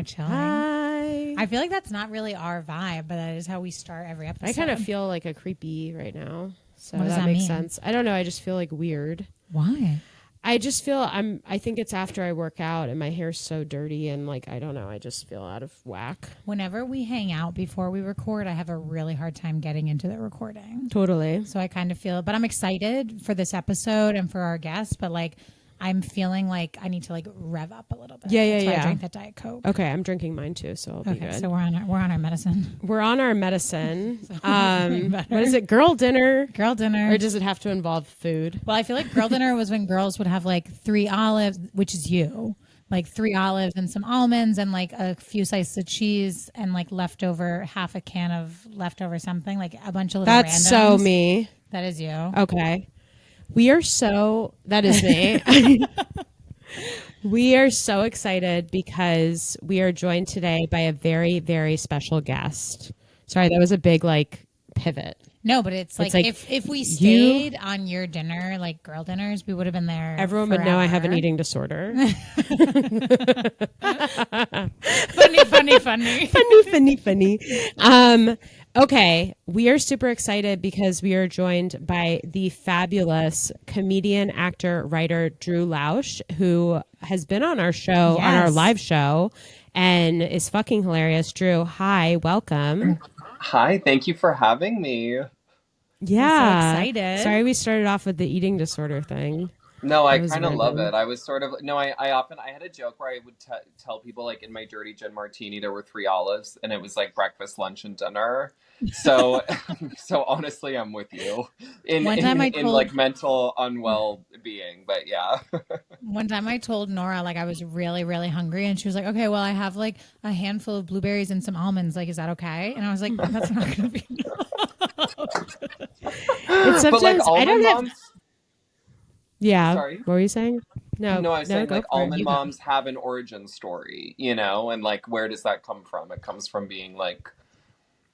chilling. Hi. I feel like that's not really our vibe, but that is how we start every episode. I kind of feel like a creepy right now. So What does that makes mean? sense. I don't know. I just feel like weird. Why? I just feel I think it's after I work out and my hair's so dirty and like, I don't know. I just feel out of whack. Whenever we hang out before we record, I have a really hard time getting into the recording. Totally. So I kind of feel, but I'm excited for this episode and for our guests, but like, I'm feeling like I need to like rev up a little bit. Yeah. That's why I drank that Diet Coke. Okay. I'm drinking mine too. So I'll be good. So we're on our medicine. We're on our medicine. What is it? Girl dinner? Girl dinner. Or does it have to involve food? Well, I feel like girl dinner was when girls would have like 3 olives, which is you, like 3 olives and some almonds and like a few slices of cheese and like leftover half a can of leftover something, like a bunch of little That's randoms. so me. That is you. Okay. That is me. We are so excited because we are joined today by a very, very special guest. Sorry, that was a big like pivot. No, but it's like if we stayed on your dinner, like girl dinners, we would have been there. Everyone forever. would know I have an eating disorder. funny. Okay, we are super excited because we are joined by the fabulous comedian, actor, writer Drew Lausch, who has been on our show, on our live show, and is fucking hilarious. Drew, hi, welcome. Hi, thank you for having me. Yeah, I'm so excited. Sorry we started off with the eating disorder thing. No, I kind of love it. I was sort of, no, I had a joke where I would tell people like in my dirty gin martini, there were 3 olives and it was like breakfast, lunch, and dinner. So, so honestly, I'm with you in like mental unwell being, but yeah. One time I told Nora like I was really, really hungry and she was like, okay, well I have like a handful of blueberries and some almonds. Like, is that okay? And I was like, that's not going to be It's sometimes, but like almond moms. Yeah. Sorry. What were you saying? No, I was saying like almond moms have an origin story, you know, and like where does that come from? It comes from being like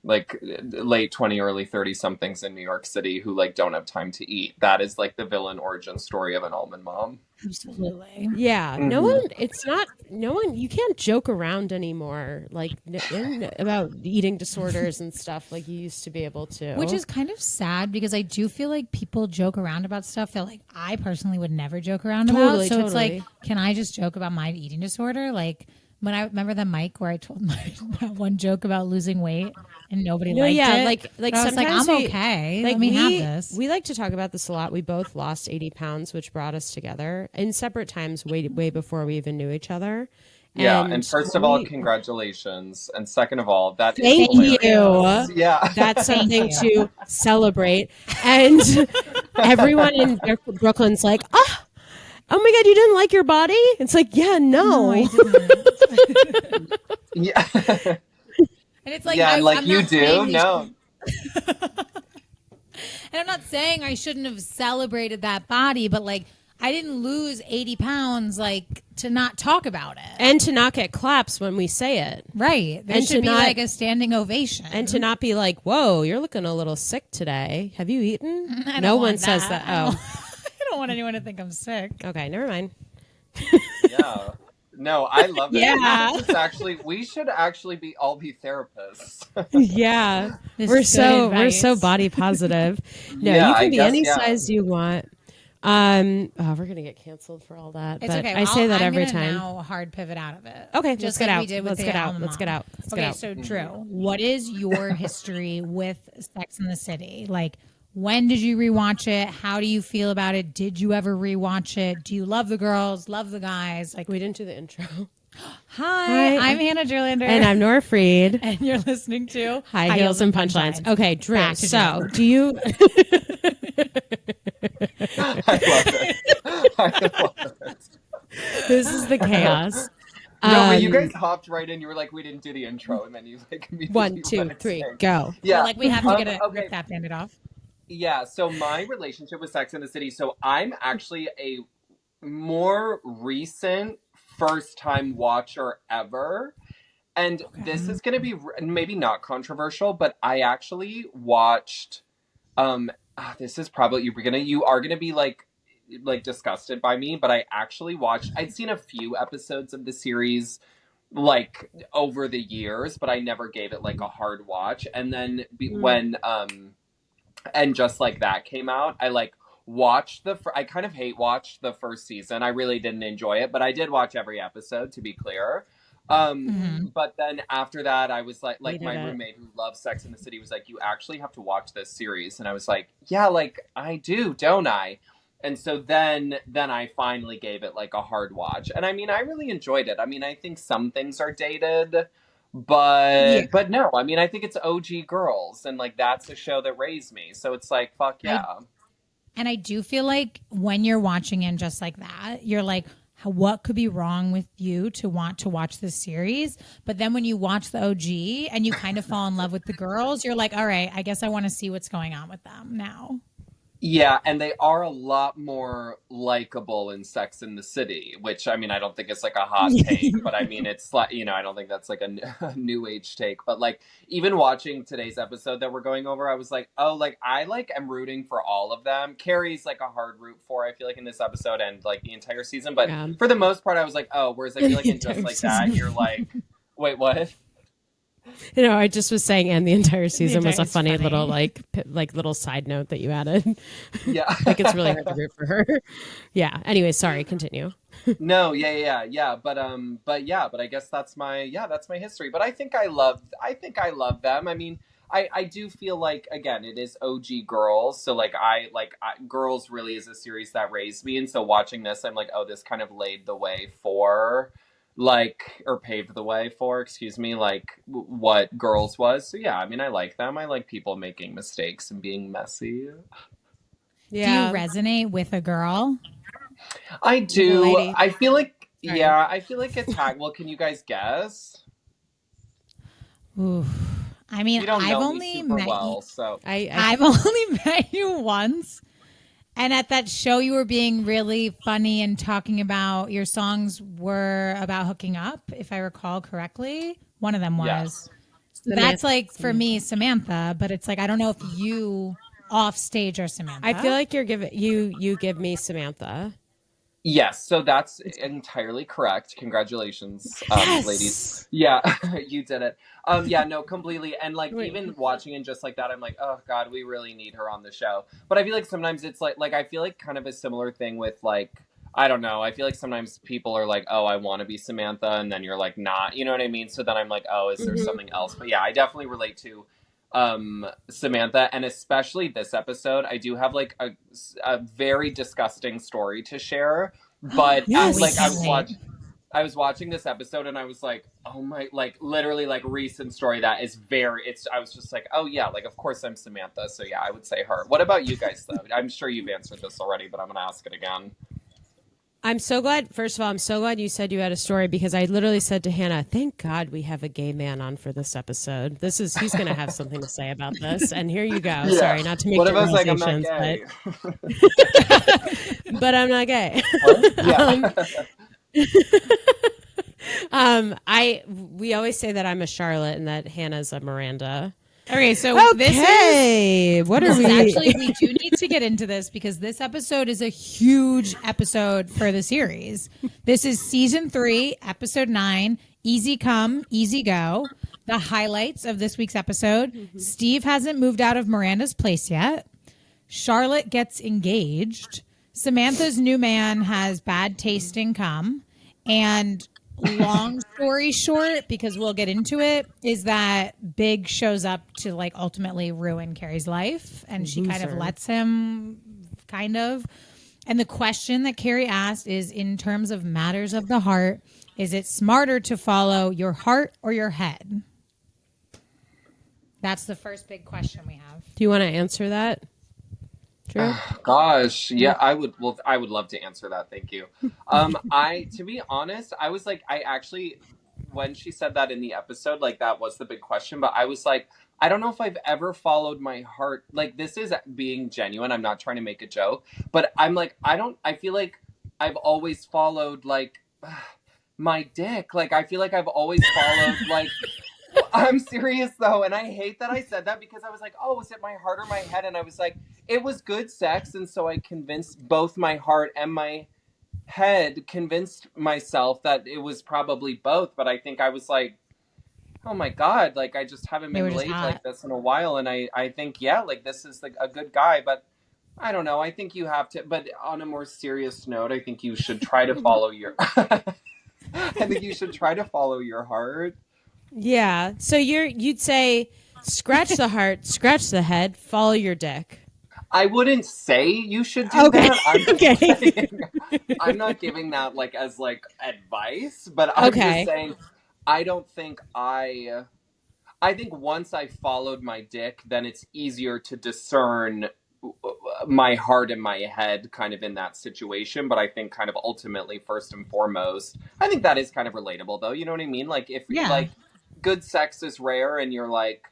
late 20, early 30 somethings in New York City who like don't have time to eat. That is like the villain origin story of an almond mom. Absolutely. Yeah. Mm-hmm. You can't joke around anymore like about eating disorders and stuff like you used to be able to. Which is kind of sad because I do feel like people joke around about stuff that like I personally would never joke around about. So it's like, can I just joke about my eating disorder? Like when I remember the mic where I told my one joke about losing weight and nobody liked it. Like I was like, I'm okay. Let me have this. We like to talk about this a lot. We both lost 80 pounds, which brought us together in separate times way before we even knew each other. Yeah, and first of all, congratulations. And second of all, that is thank you. Yeah. That's something to celebrate. And everyone in Brooklyn's like, oh my God, you didn't like your body? It's like, yeah, no. I didn't. Yeah. And it's like, yeah, I'm you do? No. And I'm not saying I shouldn't have celebrated that body, but like, I didn't lose 80 pounds, like, to not talk about it. And to not get claps when we say it. Right. There should be like a standing ovation. And to not be like, whoa, you're looking a little sick today. Have you eaten? No one says that. Oh. I don't want anyone to think I'm sick. Okay, never mind. Yeah. No, I love it. Yeah. We should actually all be therapists. Yeah. We're so body positive. No, you can be any size you want. We're gonna get canceled for all that. It's but okay. I say that every time. Now hard pivot out of it. Okay, just let's like get out. Let's get out. Let's get out. Okay, so Drew, what is your history with Sex and the City? Like, when did you rewatch it? How do you feel about it? Did you ever rewatch it? Do you love the girls? Love the guys? Like, we didn't do the intro. Hi, I'm Hanna Gerlander. And I'm Nora Fried. And you're listening to High Heels and Punchlines. Okay, Drew. So, do you? I love it. This is the chaos. No, but you guys hopped right in. You were like, we didn't do the intro, and then you like immediately 1, 2, 3, go. Yeah, like we have to rip that bandit off. Yeah. So my relationship with Sex and the City. So I'm actually a more recent first-time watcher ever, and this is going to be maybe not controversial, but I actually watched. This is probably you are gonna be like disgusted by me, but I actually watched. I'd seen a few episodes of the series like over the years, but I never gave it like a hard watch. And then when and Just Like That came out, I like watched I kind of hate watched the first season. I really didn't enjoy it, but I did watch every episode, to be clear. But then after that, I was like my roommate who loves Sex and the City was like, you actually have to watch this series. And I was like, yeah, like I do, don't I? And so then I finally gave it like a hard watch. And I mean, I really enjoyed it. I mean, I think some things are dated, but no, I mean, I think it's OG Girls, and like that's a show that raised me. So it's like, fuck yeah. And I do feel like when you're watching it Just Like That, you're like, what could be wrong with you to want to watch this series? But then when you watch the OG and you kind of fall in love with the girls, you're like, all right, I guess I want to see what's going on with them now. Yeah, and they are a lot more likable in Sex and the City, which, I mean, I don't think it's like a hot take, but I mean, it's like, I don't think that's like a new age take. But like, even watching today's episode that we're going over, I was like, oh, like, I like am rooting for all of them. Carrie's like a hard root for, I feel like, in this episode and like the entire season. But for the most part, I was like, oh, whereas I feel like in Just Like That, you're like, wait, what? I just was saying, and the entire season was a funny little like little side note that you added. Yeah, like it's really hard to root for her. Yeah. Anyway, sorry. Continue. No, yeah. But I guess that's my history. But I think I love them. I mean, I do feel like, again, it is OG Girls. So like Girls really is a series that raised me, and so watching this, I'm like, oh, this kind of laid the way for. Or paved the way for, excuse me, like what Girls was. So yeah, I mean, I like them. I like people making mistakes and being messy. Yeah. Do you resonate with a girl? I do. I feel like, I feel like it's well, can you guys guess? Ooh. I mean, I've only met you. So I've only met you once. And at that show, you were being really funny and talking about your songs were about hooking up, if I recall correctly. One of them was. Yes. So that's like, for me, Samantha. But it's like, I don't know if you off stage are Samantha. I feel like you give me Samantha. Yes, so that's entirely correct. Congratulations, ladies. Yeah, you did it. Yeah, no, completely. And like even watching it Just Like That, I'm like, oh God, we really need her on the show. But I feel like sometimes it's like I feel like kind of a similar thing with like, I don't know. I feel like sometimes people are like, oh, I want to be Samantha, and then you're like, not. You know what I mean? So then I'm like, oh, is there something else? But yeah, I definitely relate to Samantha, and especially this episode. I do have like a very disgusting story to share, but I was watching this episode and I was like, oh my, like literally like recent story that is I was just like, oh yeah, like of course I'm Samantha, so yeah, I would say her. What about you guys though? I'm sure you've answered this already, but I'm gonna ask it again. I'm so glad. First of all, I'm so glad you said you had a story, because I literally said to Hannah, thank God we have a gay man on for this episode. He's going to have something to say about this. And here you go. Yeah. Sorry, not to make generalizations, but I'm not gay. We always say that I'm a Charlotte and that Hannah's a Miranda. Okay, so this is actually, we do need to get into this because this episode is a huge episode for the series. This is season 3, episode 9, Easy Come, Easy Go. The highlights of this week's episode: Steve hasn't moved out of Miranda's place yet. Charlotte gets engaged. Samantha's new man has bad taste in cum. And long story short, because we'll get into it, is that Big shows up to like ultimately ruin Carrie's life, and she kind of lets him, kind of. And the question that Carrie asked is, in terms of matters of the heart, is it smarter to follow your heart or your head? That's the first big question we have. Do you want to answer that? Gosh, yeah, I would love to answer that. Thank you. To be honest, I was like, I actually, when she said that in the episode, like that was the big question, but I was like, I don't know if I've ever followed my heart. Like, this is being genuine. I'm not trying to make a joke, but I'm like, I feel like I've always followed like my dick. Like, I feel like I've always followed like, I'm serious though. And I hate that I said that, because I was like, oh, is it my heart or my head? And I was like, it was good sex. And so I convinced both my heart and my head convinced myself that it was probably both, but I think I was like, oh my God, like I just haven't been laid like this in a while. And I think, yeah, like this is like a good guy, but I don't know. I think you have to, but on a more serious note, I think you should try to follow your, I think you should try to follow your heart. Yeah. So you'd say scratch the heart, scratch the head, follow your dick. I wouldn't say you should do that. I'm just saying, I'm not giving that like as like advice, but I'm just saying I don't think I think once I followed my dick, then it's easier to discern my heart and my head kind of in that situation. But I think kind of ultimately, first and foremost, I think that is kind of relatable though. You know what I mean? Like if like good sex is rare and you're like,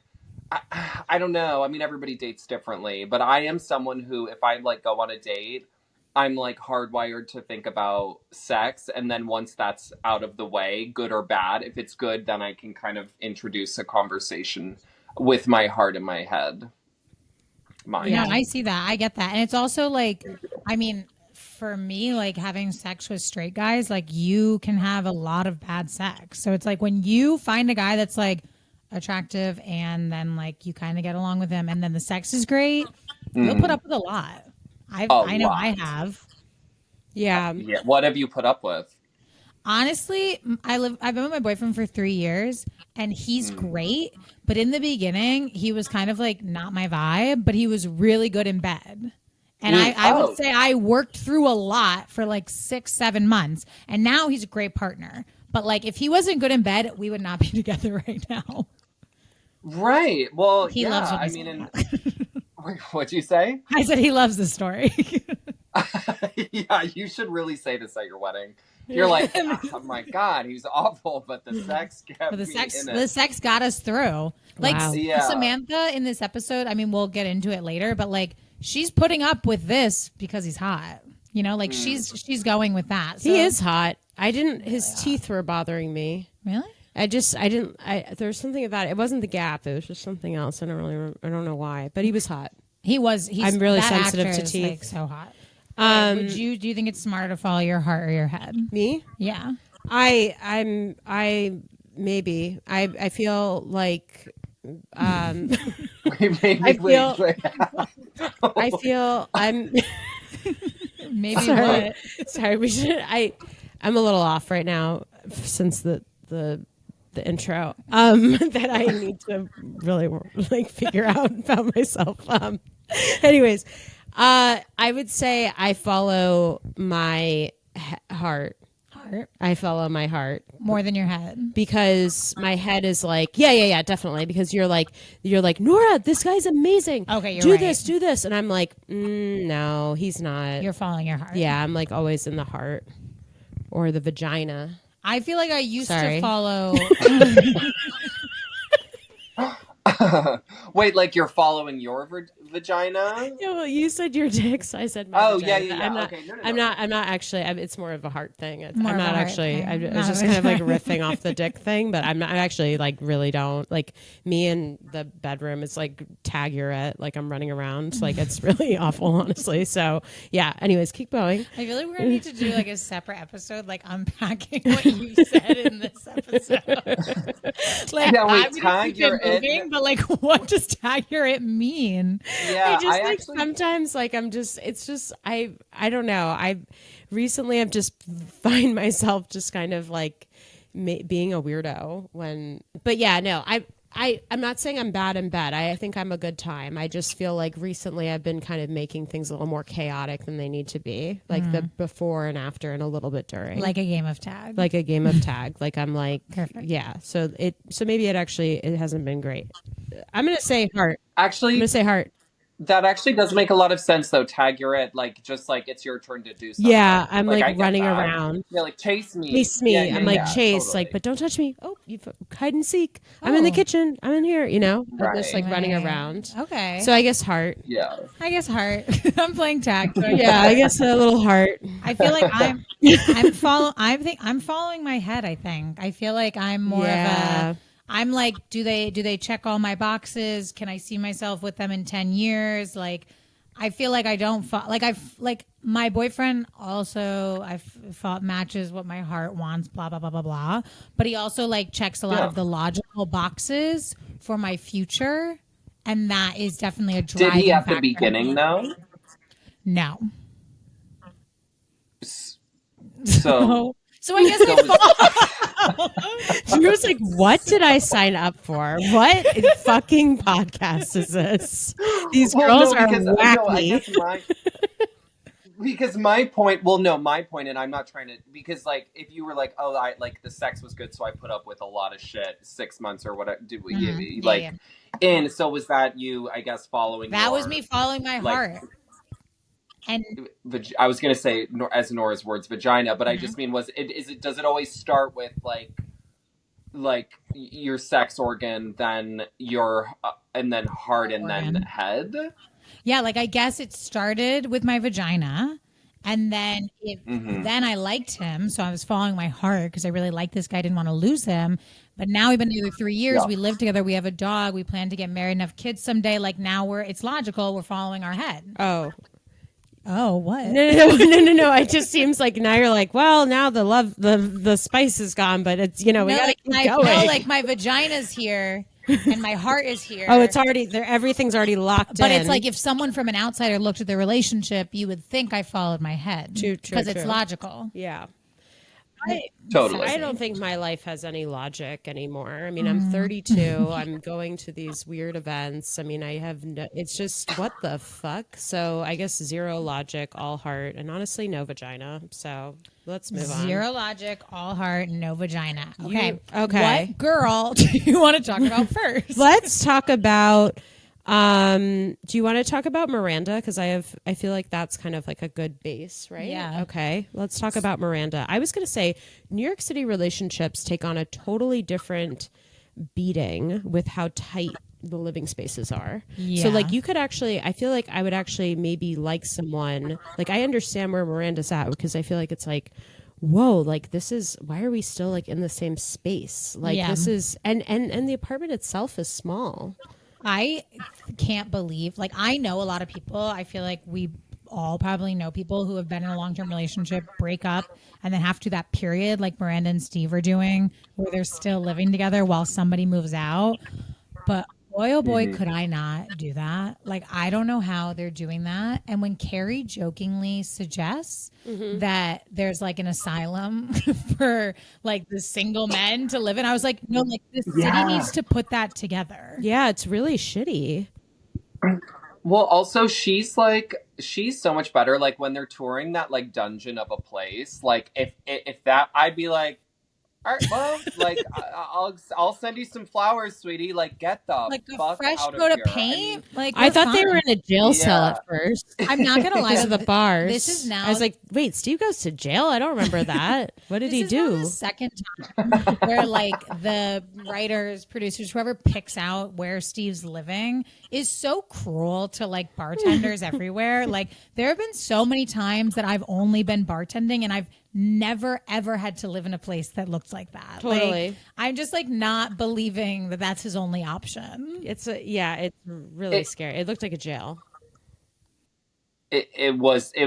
I don't know. I mean, everybody dates differently, but I am someone who, if I like go on a date, I'm like hardwired to think about sex. And then once that's out of the way, good or bad, if it's good, then I can kind of introduce a conversation with my heart and my head. Yeah, I see that. I get that. And it's also like, I mean, for me, like having sex with straight guys, like you can have a lot of bad sex. So it's like when you find a guy that's like attractive and then like you kind of get along with him and then the sex is great, you'll put up with a lot. I know I have. Yeah. Yeah. What have you put up with? Honestly, I've been with my boyfriend for 3 years and he's great. But in the beginning, he was kind of like not my vibe, but he was really good in bed. And I would say I worked through a lot for like 6-7 months. And now he's a great partner. But like if he wasn't good in bed, we would not be together right now. Right. Well, he loves what I mean, what'd you say? I said he loves the story. Yeah, you should really say this at your wedding. You're like, oh my God, he's awful, but the sex kept me in it. The sex got us through. Like Samantha in this episode, I mean, we'll get into it later, but like she's putting up with this because he's hot. You know, like she's going with that. So. He is hot. His teeth were bothering me. Really? There's something about it. It wasn't the gap. It was just something else. I don't know why, but he was hot. I'm really sensitive to teeth. Like, so hot. Do you think it's smarter to follow your heart or your head? Me? Yeah. Maybe. I feel like I feel I'm maybe sorry, we should I'm a little off right now since the intro that I need to really like figure out about myself. Anyways, I would say I follow my heart. I follow my heart more than your head because my head is like, yeah, definitely. Because you're like, Nora, this guy's amazing. Okay, do this, and I'm like, no, he's not. You're following your heart. Yeah, I'm like always in the heart or the vagina. I feel like I used to follow. Wait, like you're following your vagina? Yeah, well, you said your dicks. I said my vagina. Yeah. I'm not, okay, no. I'm not actually. it's more of a heart thing. I'm not actually. I was just kind of like riffing off the dick thing, but I'm not. I actually like really don't like me in the bedroom. It's like tag you're at. Like I'm running around. Like it's really awful, honestly. So yeah. Anyways, keep going. I feel like we're gonna need to do like a separate episode, like unpacking what you said in this episode. Like tag you're moving, but like what does tag you're it mean? Yeah, sometimes like it's just I don't know. I've just find myself just kind of like being a weirdo but yeah, no, I'm not saying I'm bad in bed. I think I'm a good time. I just feel like recently I've been kind of making things a little more chaotic than they need to be, like the before and after and a a during, like a game of tag, like I'm like, perfect. Yeah. So maybe it hasn't been great. I'm going to say heart. Actually, I'm going to say heart. That actually does make a lot of sense, though. Tag, you're at like just like it's your turn to do something. Yeah, I'm like running around. Yeah, like chase me. Chase me. Yeah, I'm like chase, totally. like, but don't touch me. Oh, you hide and seek. I'm in the kitchen. I'm in here. You know, I'm just like running around. Okay. So I guess heart. Yeah. I guess heart. I'm playing tag. So yeah, I guess a little heart. I feel like I'm following my head. I think I feel like I'm more of a. I'm like, do they check all my boxes? Can I see myself with them in 10 years? Like, I feel like I don't like my boyfriend also matches what my heart wants, blah blah blah blah blah. But he also like checks a lot of the logical boxes for my future, and that is definitely a driving factor. Did he at factor. the beginning though? No. So I guess She was like, "What did I sign up for? What fucking podcast is this? These girls are wacky." No, I guess my point, and I'm not trying to, because like if you were like, oh, I like the sex was good, so I put up with a lot of shit 6 months or whatever. And so was that you? I guess following that was me following my heart. And I was gonna say, as Nora's words, vagina, but I just mean, does it always start with like your sex organ, then your and then heart, and then head? Yeah, like I guess it started with my vagina, and then then I liked him, so I was following my heart because I really liked this guy, didn't want to lose him. But now we've been together 3 years. Yeah. We live together. We have a dog. We plan to get married and have kids someday. Like now it's logical. We're following our head. Oh, what? No. It just seems like now you're like, well, now the spice is gone, but it's, we gotta keep going. No, like my vagina's here and my heart is here. Oh, it's already there. Everything's already locked in. But it's like if someone from an outsider looked at the relationship, you would think I followed my head. True. Because it's logical. Yeah. Totally. I don't think my life has any logic anymore. I mean, I'm 32. I'm going to these weird events. I mean, it's just what the fuck? So I guess zero logic, all heart, and honestly, no vagina. So let's move on. Zero logic, all heart, no vagina. Okay. Okay. What girl do you want to talk about first? Let's talk about... do you want to talk about Miranda? Because I feel like that's kind of like a good base, right? Yeah. Okay. Let's talk about Miranda. I was going to say New York City relationships take on a totally different beating with how tight the living spaces are. Yeah. So like you could actually, I feel like I would actually maybe like someone, like I understand where Miranda's at because I feel like it's like, whoa, like this is, why are we still like in the same space? Like this is, and the apartment itself is small. I can't believe, like, I know a lot of people. I feel like we all probably know people who have been in a long-term relationship, break up, and then have to that period like Miranda and Steve are doing where they're still living together while somebody moves out. But boy, oh boy, could I not do that. Like, I don't know how they're doing that. And when Carrie jokingly suggests that there's like an asylum for like the single men to live in, I was like, no, like the city needs to put that together. Yeah, it's really shitty. Well, also she's so much better. Like when they're touring that like dungeon of a place, like if that, I'd be like, all right, well, like I'll send you some flowers, sweetie. Like get the like fuck a fresh out of coat here. of paint. I thought they were in a jail cell at first. I'm not gonna lie. To the bars. This is now. I was like, wait, Steve goes to jail? I don't remember that. What did he do? This is the second time where like the writers, producers, whoever picks out where Steve's living is so cruel to like bartenders everywhere. Like there have been so many times that I've only been bartending and I've never ever had to live in a place that looked like that. Totally. Like, I'm just like not believing that that's his only option. It's really scary. It looked like a jail. It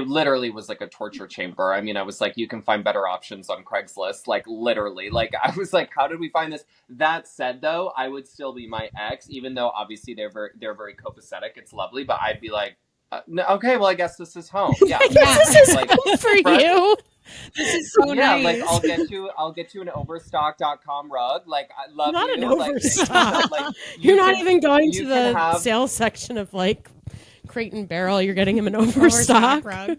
literally was like a torture chamber. I mean, I was like, you can find better options on Craigslist. Like literally, like I was like, how did we find this? That said, though, I would still be my ex, even though obviously they're very copacetic. It's lovely, but I'd be like, no, okay, well, I guess this is home. Yeah, this is like, home for you. This is so nice. Like I'll get you an overstock.com rug. Like I love not you. An overstock. Like, you're not even going to the sales section of like Crate and Barrel. You're getting him an overstock rug.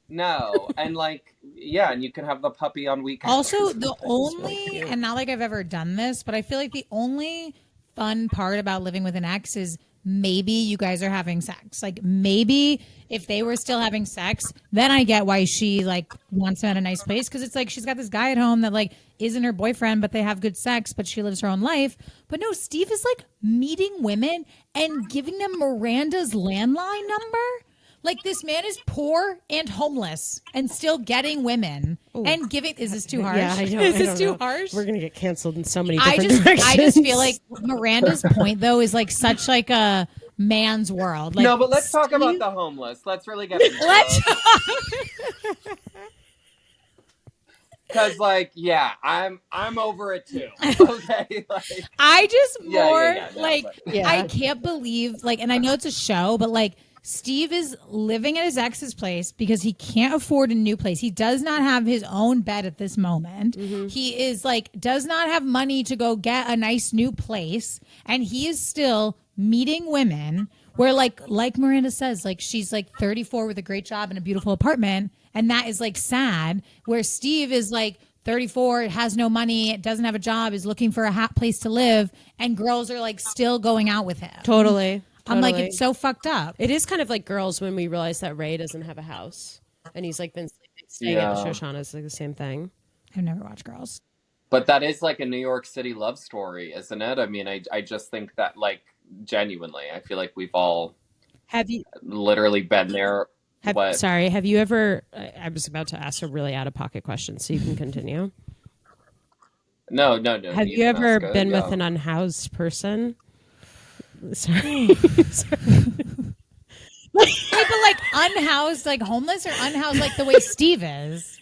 No, and like and you can have the puppy on weekends. Also, the only and not like I've ever done this, but I feel like the only fun part about living with an ex is maybe you guys are having sex. Like maybe if they were still having sex, then I get why she like wants him at a nice place. Cause it's like, she's got this guy at home that like isn't her boyfriend, but they have good sex, but she lives her own life. But no, Steve is like meeting women and giving them Miranda's landline number. Like this man is poor and homeless and still getting women and giving. Is this too harsh? Yeah, I know. Is this too harsh? We're gonna get canceled in so many different directions. I just feel like Miranda's point though is like such like a man's world. Like, no, but let's talk about the homeless. Let's really get into it. Because, like, yeah, I'm over it too. Okay, like, I just no, I can't believe, like, and I know it's a show, but like, Steve is living at his ex's place because he can't afford a new place. He does not have his own bed at this moment. He is like, does not have money to go get a nice new place, and he is still meeting women. Where like Miranda says, like, she's like 34 with a great job and a beautiful apartment. And that is like sad, where Steve is like 34, has no money, doesn't have a job, is looking for a place to live. And girls are like still going out with him. Totally. I'm like, it's so fucked up. It is kind of like Girls when we realize that Ray doesn't have a house. And he's like been staying at Shoshana. It's like the same thing. I've never watched Girls. But that is like a New York City love story, isn't it? I mean, I just think that, like, genuinely, I feel like we've all literally been there. Sorry, have you ever, I was about to ask a really out-of-pocket question, so you can continue. No. Have you ever been with an unhoused person? Sorry. But like unhoused, like homeless, or unhoused like the way Steve is?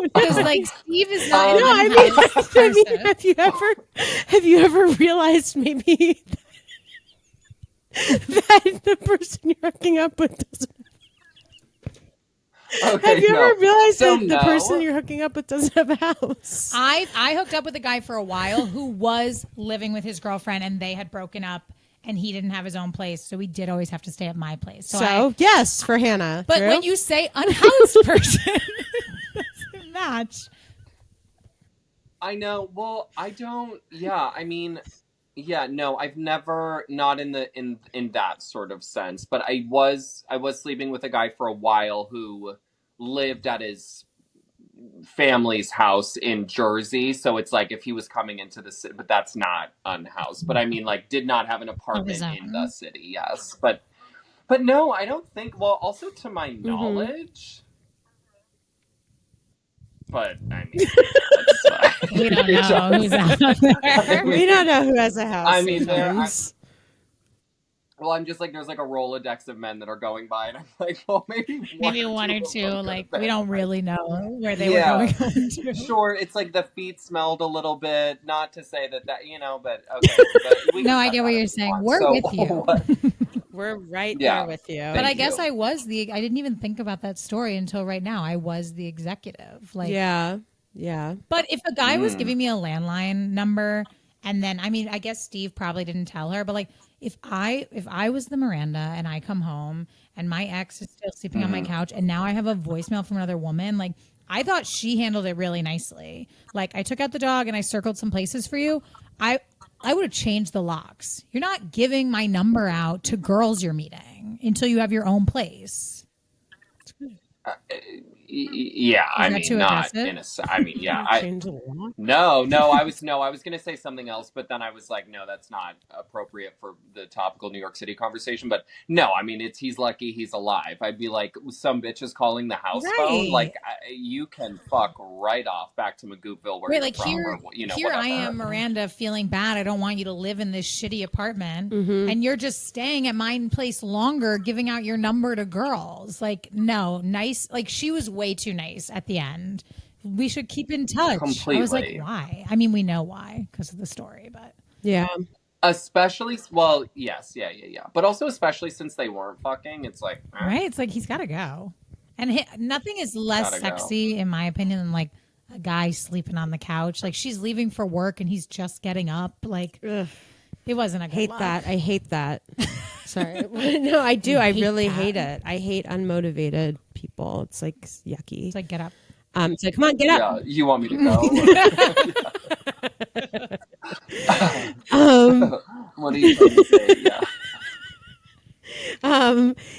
Because like Steve is not. No, I mean, have you ever realized maybe that the person you're hooking up with doesn't? Okay, have you ever realized that the person you're hooking up with doesn't have a house? I hooked up with a guy for a while who was living with his girlfriend, and they had broken up, and he didn't have his own place, so we did always have to stay at my place. So yes, for Hannah. But Drew? When you say unhoused person, doesn't match. I know. Well, I don't. Yeah, I mean. Yeah, no, I've never, not in that sort of sense, but I was sleeping with a guy for a while who lived at his family's house in Jersey. So it's like if he was coming into the city, but that's not unhoused. But I mean, like, did not have an apartment in the city. Yes, but no, I don't think. Well, also to my knowledge. But I mean, we don't know who's out there. We don't know who has a house. I mean, I'm just like, there's like a Rolodex of men that are going by, and I'm like, well, maybe one or two. Like, we don't really know where they were going to. Sure, it's like the feet smelled a little bit. Not to say that but okay. But no, I get what you're saying. We're with you. We're right there with you. But I guess I didn't even think about that story until right now. I was the executive. Like, yeah. But if a guy was giving me a landline number, and then, I mean, I guess Steve probably didn't tell her, but like, if I was the Miranda and I come home and my ex is still sleeping on my couch, and now I have a voicemail from another woman, like, I thought she handled it really nicely. Like, I took out the dog and I circled some places for you. I would have changed the locks. You're not giving my number out to girls you're meeting until you have your own place. Yeah, I mean, not in a. I mean, yeah, No, I was going to say something else, but then I was like, no, that's not appropriate for the topical New York City conversation. But no, I mean, he's lucky he's alive. I'd be like, some bitch is calling the house phone. Like, you can fuck right off back to Magoopville where you're from. Here I am, Miranda, feeling bad. I don't want you to live in this shitty apartment, and you're just staying at my place longer, giving out your number to girls. Like, no, nice. Like, she was way too nice at the end. We should keep in touch. Completely. I was like, why? I mean, we know why because of the story, but yeah. Especially, well, yes, yeah. But also, especially since they weren't fucking, it's like, right? It's like he's got to go, and nothing is less sexy, in my opinion, than like a guy sleeping on the couch. Like, she's leaving for work and he's just getting up. Like, ugh. It wasn't a good look. I hate that. Sorry. No, I do. I really hate it. I hate unmotivated people. It's like yucky. It's like, get up. It's like, come on, get up. Yeah, you want me to go? What are you going to say?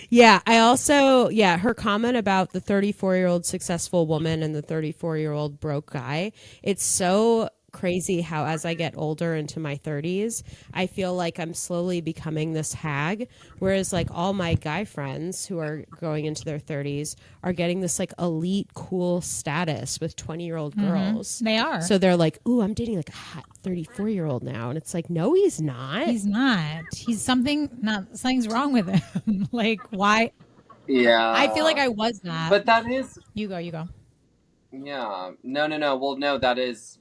Yeah. I also, her comment about the 34-year-old successful woman and the 34-year-old broke guy. It's so crazy how as I get older into my 30s, I feel like I'm slowly becoming this hag, whereas like all my guy friends who are going into their 30s are getting this like elite cool status with 20-year-old girls. They are. So they're like, ooh, I'm dating like a hot 34-year-old now. And it's like, no, he's not. He's not. Something's wrong with him. Like, why? Yeah. I feel like I was that. But that is... You go. Yeah. No. Well, no, that is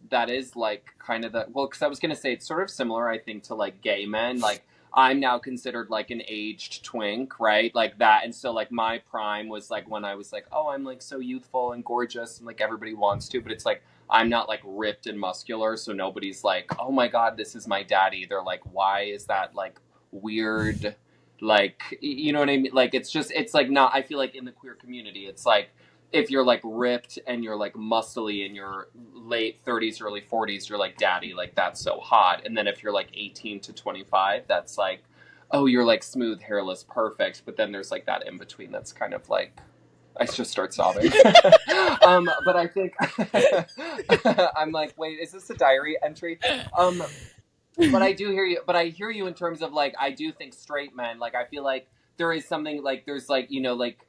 like kind of the... Well, because I was going to say it's sort of similar, I think, to like gay men. Like, I'm now considered like an aged twink, right? Like that. And so like my prime was like when I was like, oh, I'm like so youthful and gorgeous and like everybody wants to, but it's like, I'm not like ripped and muscular. So nobody's like, oh my God, this is my daddy. They're like, why is that like weird? Like, you know what I mean? Like, it's like not, I feel like in the queer community, it's like, if you're like ripped and you're like muscly in your late 30s, early 40s, you're like daddy, like that's so hot. And then if you're like 18 to 25, that's like, oh, you're like smooth, hairless, perfect. But then there's like that in between that's kind of like, I just start sobbing. But I think I'm like, wait, is this a diary entry? But I do hear you. But I hear you in terms of like, I do think straight men, like I feel like there is something like there's like, you know, like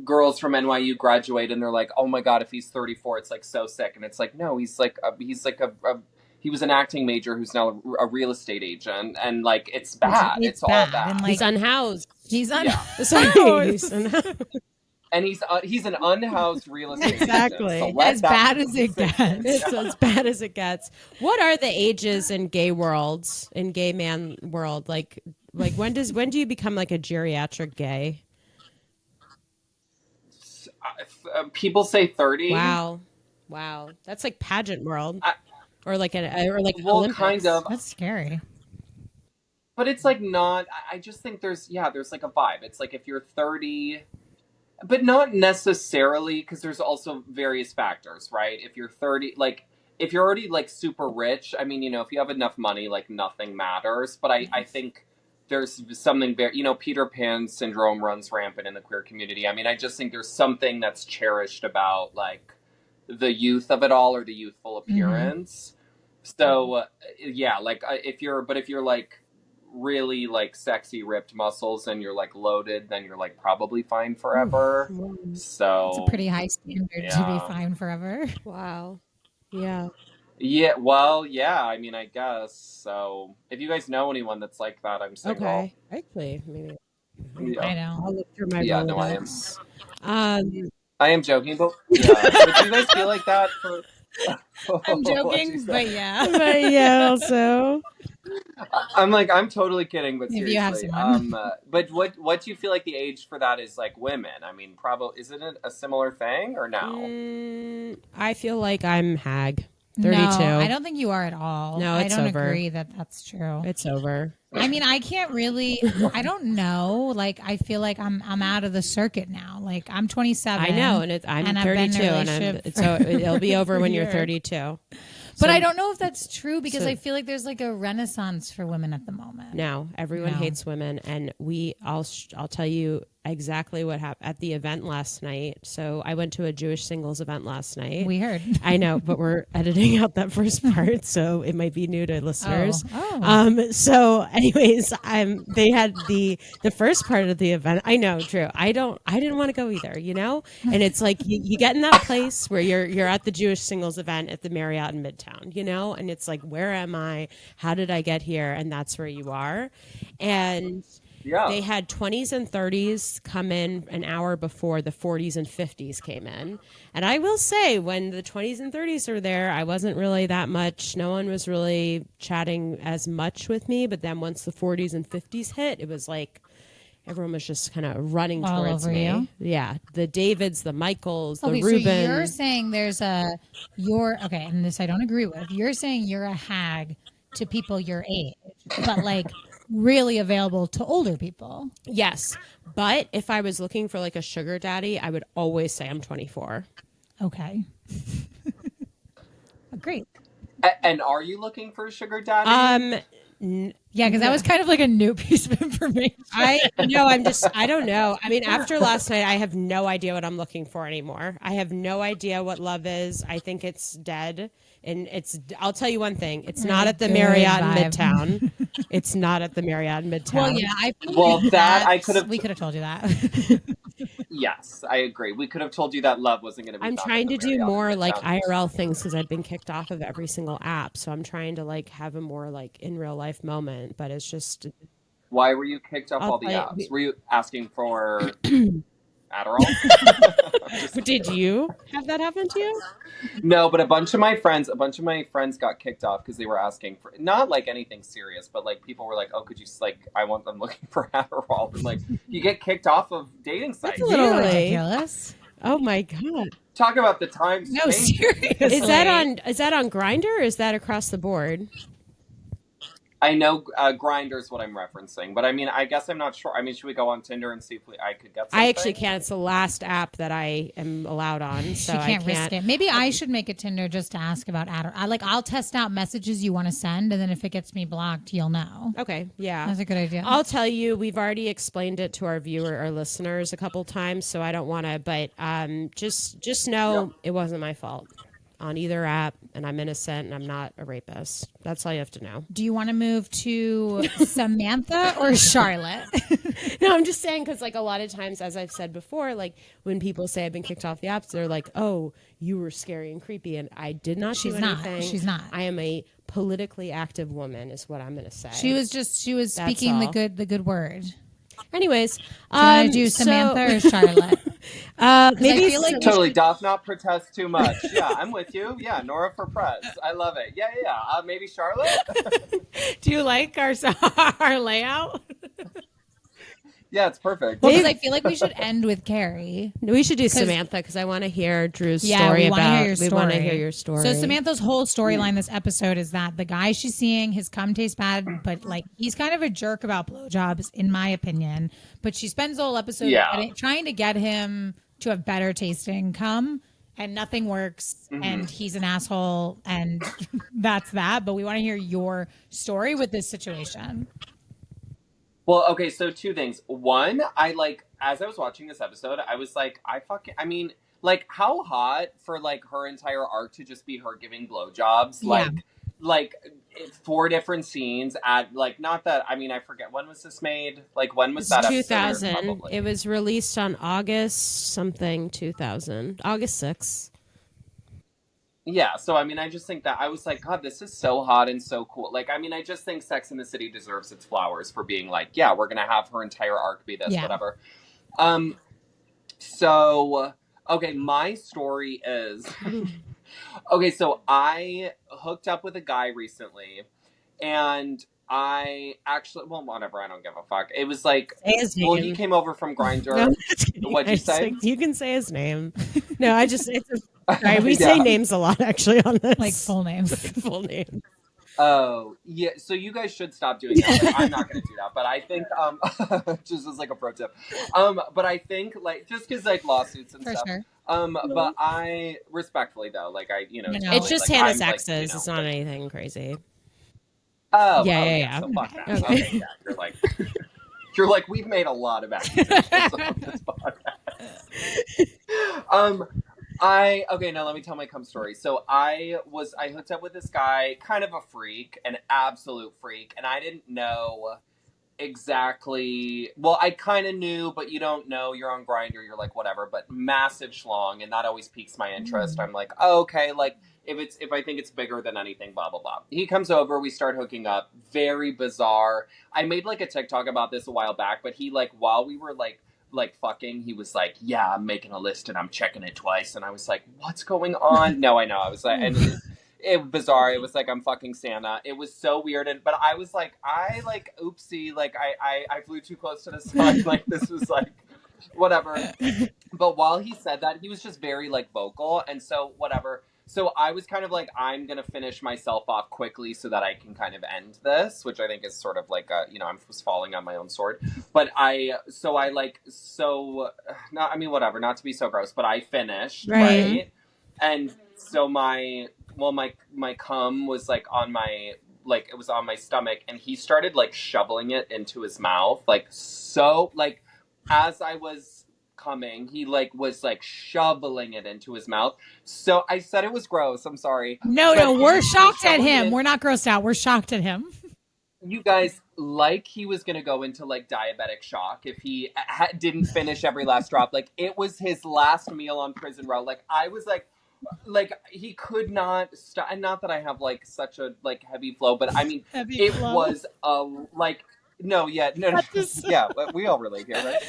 girls from NYU graduate and they're like, oh my God, if he's 34, it's like so sick. And it's like, no, he was an acting major who's now a real estate agent. And like, it's bad. It's all bad. And, like, he's unhoused. He's unhoused. Sorry, he's unhoused. And he's an unhoused real estate exactly. agent. So as bad as it gets. It's as bad as it gets. What are the ages in gay worlds, in gay man world? Like when do you become like a geriatric gay? People say 30. Wow, that's like pageant world, or like well, Olympics. kind of. That's scary. But it's like not. I just think there's like a vibe. It's like if you're 30, but not necessarily, because there's also various factors, right? If you're 30, like if you're already like super rich, I mean, you know, if you have enough money, like nothing matters. But I think there's something very, you know, Peter Pan syndrome runs rampant in the queer community. I mean, I just think there's something that's cherished about like the youth of it all, or the youthful appearance. So yeah, like if you're like really like sexy ripped muscles and you're like loaded, then you're like probably fine forever. So it's a pretty high standard to be fine forever. Wow. Yeah. Yeah, well, yeah, I mean, I guess. So, if you guys know anyone that's like that, I'm single. Okay. Actually, maybe. Yeah. I know. I'll look through my Rolodex. I am joking, but yeah. But do you guys feel like that for... I'm joking, but yeah. But yeah, also. I'm like, I'm totally kidding, but seriously. If you have someone. But what do you feel like the age for that is like women? I mean, probably, isn't it a similar thing or no? I feel like I'm hag. 32. No, I don't think you are at all. No, it's I don't over. agree that that's true. It's over. I mean, I can't really. I don't know. Like, I feel like I'm out of the circuit now. Like, I'm 27. I know, and I'm 32, and so it'll be over when you're 32. But I don't know if that's true because I feel like there's like a renaissance for women at the moment. No, everyone hates women, and I'll tell you exactly what happened at the event last night. So I went to a Jewish singles event last night. We heard. I know, but we're editing out that first part, so it might be new to listeners. So anyways, they had the first part of the event. I know, Drew. I didn't want to go either, you know? And it's like you get in that place where you're at the Jewish singles event at the Marriott in Midtown, you know? And it's like, where am I? How did I get here? And that's where you are. And they had 20s and 30s come in an hour before the 40s and 50s came in. And I will say, when the 20s and 30s were there, I wasn't really that much. No one was really chatting as much with me. But then once the 40s and 50s hit, it was like everyone was just kind of running all towards over me. you? Yeah. The Davids, the Michaels, the Okay, Rubens. so you're saying okay, and this I don't agree with. You're saying you're a hag to people your age, but like really available to older people. Yes. But if I was looking for like a sugar daddy, I would always say I'm 24. Okay. Great. And are you looking for a sugar daddy? Yeah, because that was kind of like a new piece of information. I don't know. I mean, after last night, I have no idea what I'm looking for anymore. I have no idea what love is. I think it's dead. And I'll tell you one thing. It's not at the Marriott in Midtown. It's not at the Marriott in Midtown. Well, yeah. We could have told you that. Yes, I agree. We could have told you that love wasn't going to be. I'm trying to do more like IRL things because I've been kicked off of every single app. So I'm trying to like have a more like in real life moment, but it's just. Why were you kicked off all the apps? Were you asking for Adderall? Did you have that happen to you? No, but a bunch of my friends got kicked off because they were asking for not like anything serious, but like people were like, "Oh, could you like I'm looking for Adderall," and like you get kicked off of dating sites. That's a little ridiculous. Oh my god! Talk about the times. No, seriously. Is that on Grindr or is that across the board? I know Grindr's what I'm referencing, but I mean, I guess I'm not sure. I mean, should we go on Tinder and see if I could get something? I actually can't. It's the last app that I am allowed on, so she can't risk it. Maybe I should make a Tinder just to ask about Adderall. I'll test out messages you want to send, and then if it gets me blocked, you'll know. Okay, yeah, that's a good idea. I'll tell you. We've already explained it to our listeners a couple times, so I don't want to. But just know it wasn't my fault on either app, and I'm innocent, and I'm not a rapist. That's all you have to know. Do you want to move to Samantha or Charlotte? No, I'm just saying because, like, a lot of times, as I've said before, like, when people say I've been kicked off the apps, they're like, oh, you were scary and creepy, and I did not do anything. She's not. I am a politically active woman is what I'm going to say. She was speaking the good word. Anyways, do you want to do Samantha or Charlotte? Maybe I feel like totally doth not protest too much. Yeah, I'm with you. Yeah, Nora for press. I love it. Yeah. Maybe Charlotte. Do you like our layout? Yeah, it's perfect. Well, because I feel like we should end with Carrie. We should do Samantha because I want to hear Drew's story. We want to hear your story. So Samantha's whole storyline this episode is that the guy she's seeing, his cum tastes bad, but like he's kind of a jerk about blowjobs, in my opinion. But she spends the whole episode trying to get him to have better tasting cum, and nothing works, and he's an asshole, and that's that. But we want to hear your story with this situation. Well, okay, so two things. One, as I was watching this episode, I was like, how hot for like her entire arc to just be her giving blowjobs, like 4 different scenes at like, not that, I mean, I forget, when was this made? Like, when was that 2000. Episode? It was released on August 6th. Yeah, so I mean, I just think that I was like, God, this is so hot and so cool. Like, I mean, I just think Sex and the City deserves its flowers for being like, yeah, we're gonna have her entire arc be this, whatever. So, okay, my story is, okay, so I hooked up with a guy recently, and I actually, well, whatever, I don't give a fuck. It was like, he came over from Grindr. No, what'd you say? You can say his name. No, sorry, we say names a lot actually on this. Like full names. Full names. Oh, yeah. So you guys should stop doing that. Like, I'm not going to do that. But I think, just as like a pro tip. But I think like, just because like lawsuits and stuff. Sure. But I, respectfully though, like it's just Hannah's exes. It's not anything crazy. Oh, yeah. So fuck that. Okay, yeah. You're like, we've made a lot of accusations on this podcast. Okay, now let me tell my cum story. So I hooked up with this guy, kind of a freak, an absolute freak, and I didn't know exactly, well, I kind of knew, but you don't know, you're on Grindr, you're like, whatever, but massive schlong, and that always piques my interest. I'm like, oh, okay, like, if I think it's bigger than anything, blah, blah, blah. He comes over, we start hooking up, very bizarre. I made, like, a TikTok about this a while back, but he, like, while we were, like fucking, he was like, yeah, I'm making a list and I'm checking it twice. And I was like, what's going on? No, I know. I was like, and it was bizarre. It was like, I'm fucking Santa. It was so weird. But I was like, oopsie, like I flew too close to the sun. Like this was like, whatever. But while he said that, he was just very like vocal. And so whatever. So I was kind of like, I'm going to finish myself off quickly so that I can kind of end this, which I think is sort of like, I was falling on my own sword. But whatever, not to be so gross, but I finished, right? And so my cum was like on my like, it was on my stomach, and he started, like, shoveling it into his mouth, like, so, like, as I was coming, he, like, was, like, shoveling it into his mouth. So I said it was gross. I'm sorry. No, we're shocked at him. We're not grossed out. We're shocked at him. You guys, like, he was gonna go into, like, diabetic shock if he didn't finish every last drop. Like, it was his last meal on Prison Row. Like, I was like he could not stop. And not that I have, like, such a, like, heavy flow, but I mean, was like, no, yeah, no, yeah, we all relate here, right?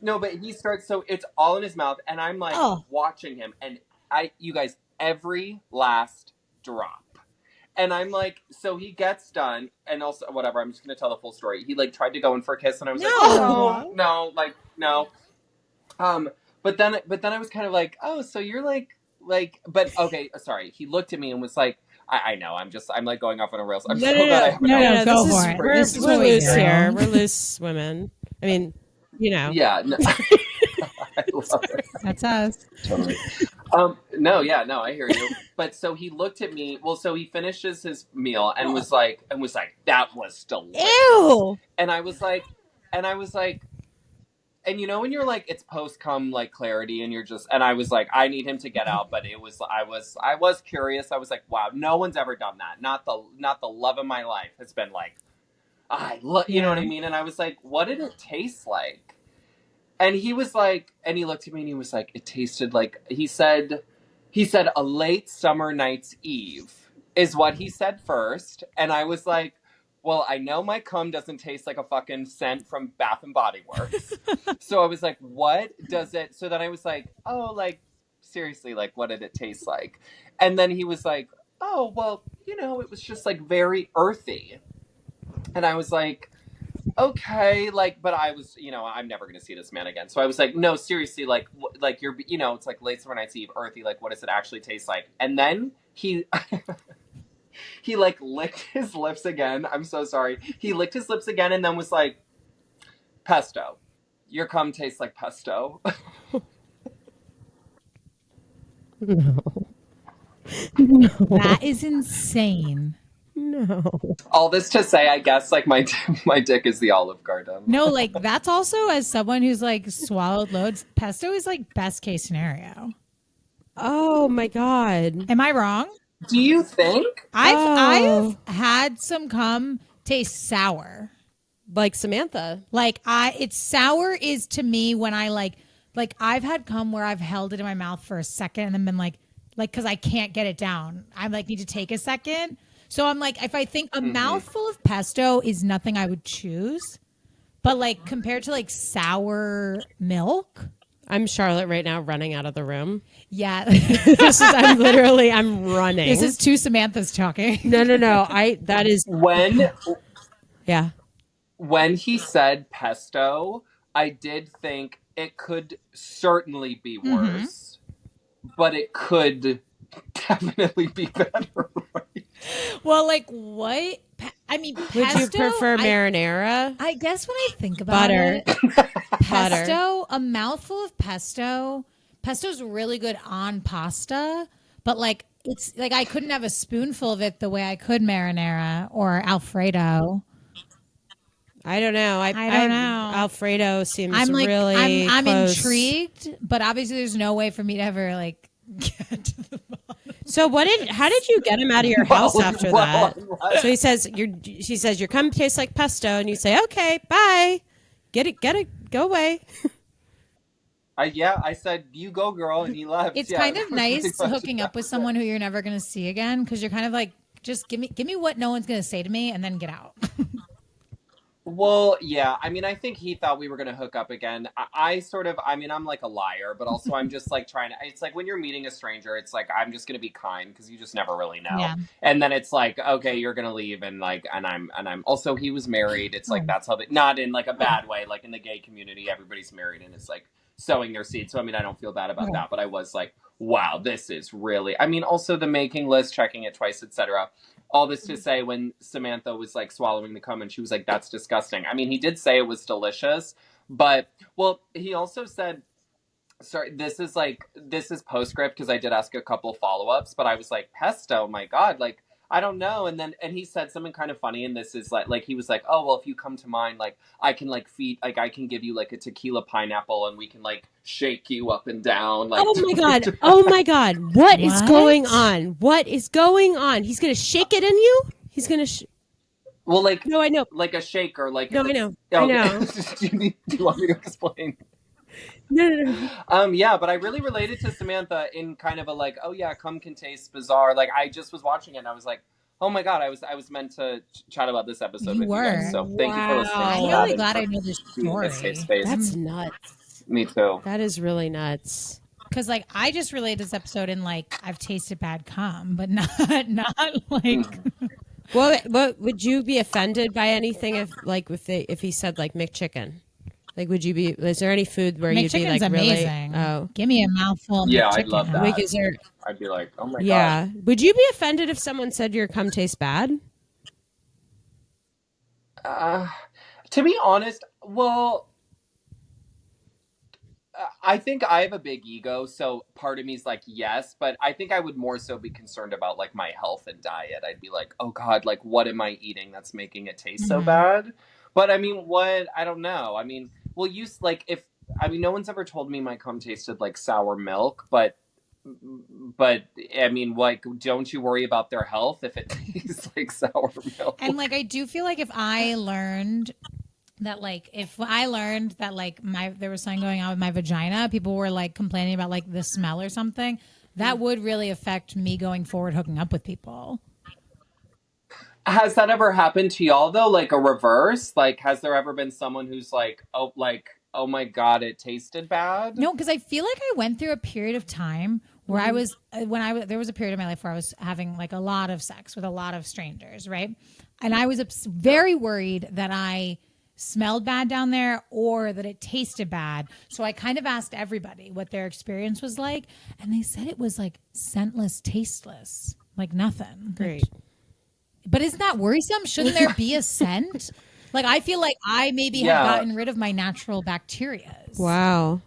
No, but he starts, so it's all in his mouth, and I'm, like, watching him, and you guys, every last drop. And I'm like, so he gets done, and also, whatever, I'm just going to tell the full story. He, like, tried to go in for a kiss, and I was like, oh, no, like, no. But then I was kind of like, oh, so you're, like, but, okay, sorry. He looked at me and was like, I know, I'm, like, going off on a rails. I'm so glad I have no, go for it. We're loose here. We're loose women. I mean, you know. Yeah. No. I love it. That's us. Totally. No, I hear you. But so he looked at me. Well, so he finishes his meal and was like, that was delicious. Ew. And I was like, and you know when you're like, it's post-cum, like, clarity, and you're just, and I was like, I need him to get out, but it was, I was curious. I was like, wow, no one's ever done that. Not the love of my life has been like, you know what I mean? And I was like, what did it taste like? And he was like, and he looked at me and he was like, it tasted like, he said a late summer night's eve is what he said first. And I was like, well, I know my cum doesn't taste like a fucking scent from Bath and Body Works. So I was like, what does it? So then I was like, oh, like, seriously, like, what did it taste like? And then he was like, oh, well, you know, it was just, like, very earthy. And I was like, okay, like, but I was, you know, I'm never going to see this man again. So I was like, no, seriously, like you're, you know, it's like late summer night's eve, earthy, like, what does it actually taste like? And then he, he, like, licked his lips again. I'm so sorry. He licked his lips again and then was like, pesto. Your cum tastes like pesto. No. That is insane. No. All this to say, I guess, like, my dick is the Olive Garden. No, like, that's also, as someone who's, like, swallowed loads, pesto is, like, best case scenario. Oh my God. Am I wrong? Do you think? I've had some cum taste sour. Like Samantha. Like, it's sour is to me when I like I've had cum where I've held it in my mouth for a second and then been like, because I can't get it down. I like need to take a second. So I'm like, if I think a mouthful of pesto is nothing I would choose, but like compared to like sour milk. I'm Charlotte right now running out of the room. Yeah. I'm running. This is two Samanthas talking. No. That is. When he said pesto, I did think it could certainly be worse, but it could definitely be better. Right? Well, like what? I mean, pesto, would you prefer marinara? I guess when I think about it, pesto, a mouthful of pesto. Pesto's really good on pasta, but like it's like I couldn't have a spoonful of it the way I could marinara or Alfredo. I don't know. I don't know. Alfredo seems really. I'm intrigued, but obviously there's no way for me to ever like get to the bottom. So how did you get him out of your house after that? So she says your cum tastes like pesto, and you say, okay, bye, get it, go away. I said, you go, girl, and he left. It's kind of nice hooking up with someone who you're never going to see again, because you're kind of like, just give me what no one's going to say to me, and then get out. Well, yeah. I mean, I think he thought we were going to hook up again. I'm like a liar, but also I'm just like it's like when you're meeting a stranger, it's like, I'm just going to be kind because you just never really know. Yeah. And then it's like, okay, you're going to leave. And like, and I'm also, he was married. It's like, that's how not in like a bad way, like in the gay community, everybody's married and it's like sowing their seed. So, I mean, I don't feel bad about that, but I was like, wow, this is really, I mean, also the making list, checking it twice, etc. All this to say, when Samantha was like swallowing the cum and she was like, that's disgusting. I mean, he did say it was delicious, but well, he also said, sorry, this is postscript because I did ask a couple follow-ups, but I was like, pesto, my God, like, I don't know. And he said something kind of funny. And this is like he was like, oh, well, if you come to mine, like I can like I can give you like a tequila pineapple and we can like shake you up and down. Like, oh my God. Oh my God. What is going on? What is going on? He's going to shake it in you? He's going to well, like, no, I know. Like a shaker, like no, I know. Oh, I know. do you want me to explain? No. Yeah, but I really related to Samantha in kind of a like, oh yeah, cum can taste bizarre. Like I just was watching it and I was like, oh my God, I was meant to chat about this episode with you guys. So thank you for listening. I'm really glad I know this story. That's nuts. Me too. That is really nuts. Because like I just related this episode in like I've tasted bad cum, but not like. Well, would you be offended by anything if he said like McChicken? Like, would you be? Is there any food where you'd be like amazing. Really? Oh, give me a mouthful. Of yeah, McChicken. I'd love that. Like, I'd be like, oh my God. Yeah. Would you be offended if someone said your cum tastes bad? To be honest, well, I think I have a big ego, so part of me is like, yes, but I think I would more so be concerned about like my health and diet. I'd be like, oh God, like what am I eating that's making it taste so bad? But I mean, I don't know. I mean, well, no one's ever told me my cum tasted like sour milk, but I mean, like, don't you worry about their health if it tastes like sour milk? And like, I do feel like if I learned that there was something going on with my vagina, people were like complaining about like the smell or something, that would really affect me going forward hooking up with people. Has that ever happened to y'all though? Like a reverse? Like, has there ever been someone who's like, oh my God, it tasted bad? No, because I feel like I went through a period of time where there was a period of my life where I was having like a lot of sex with a lot of strangers, right? And I was very worried that I smelled bad down there or that it tasted bad. So I kind of asked everybody what their experience was like, and they said it was like scentless, tasteless, like nothing. Great. But isn't that worrisome? Shouldn't there be a scent? Like, I feel like I maybe have gotten rid of my natural bacteria. Wow.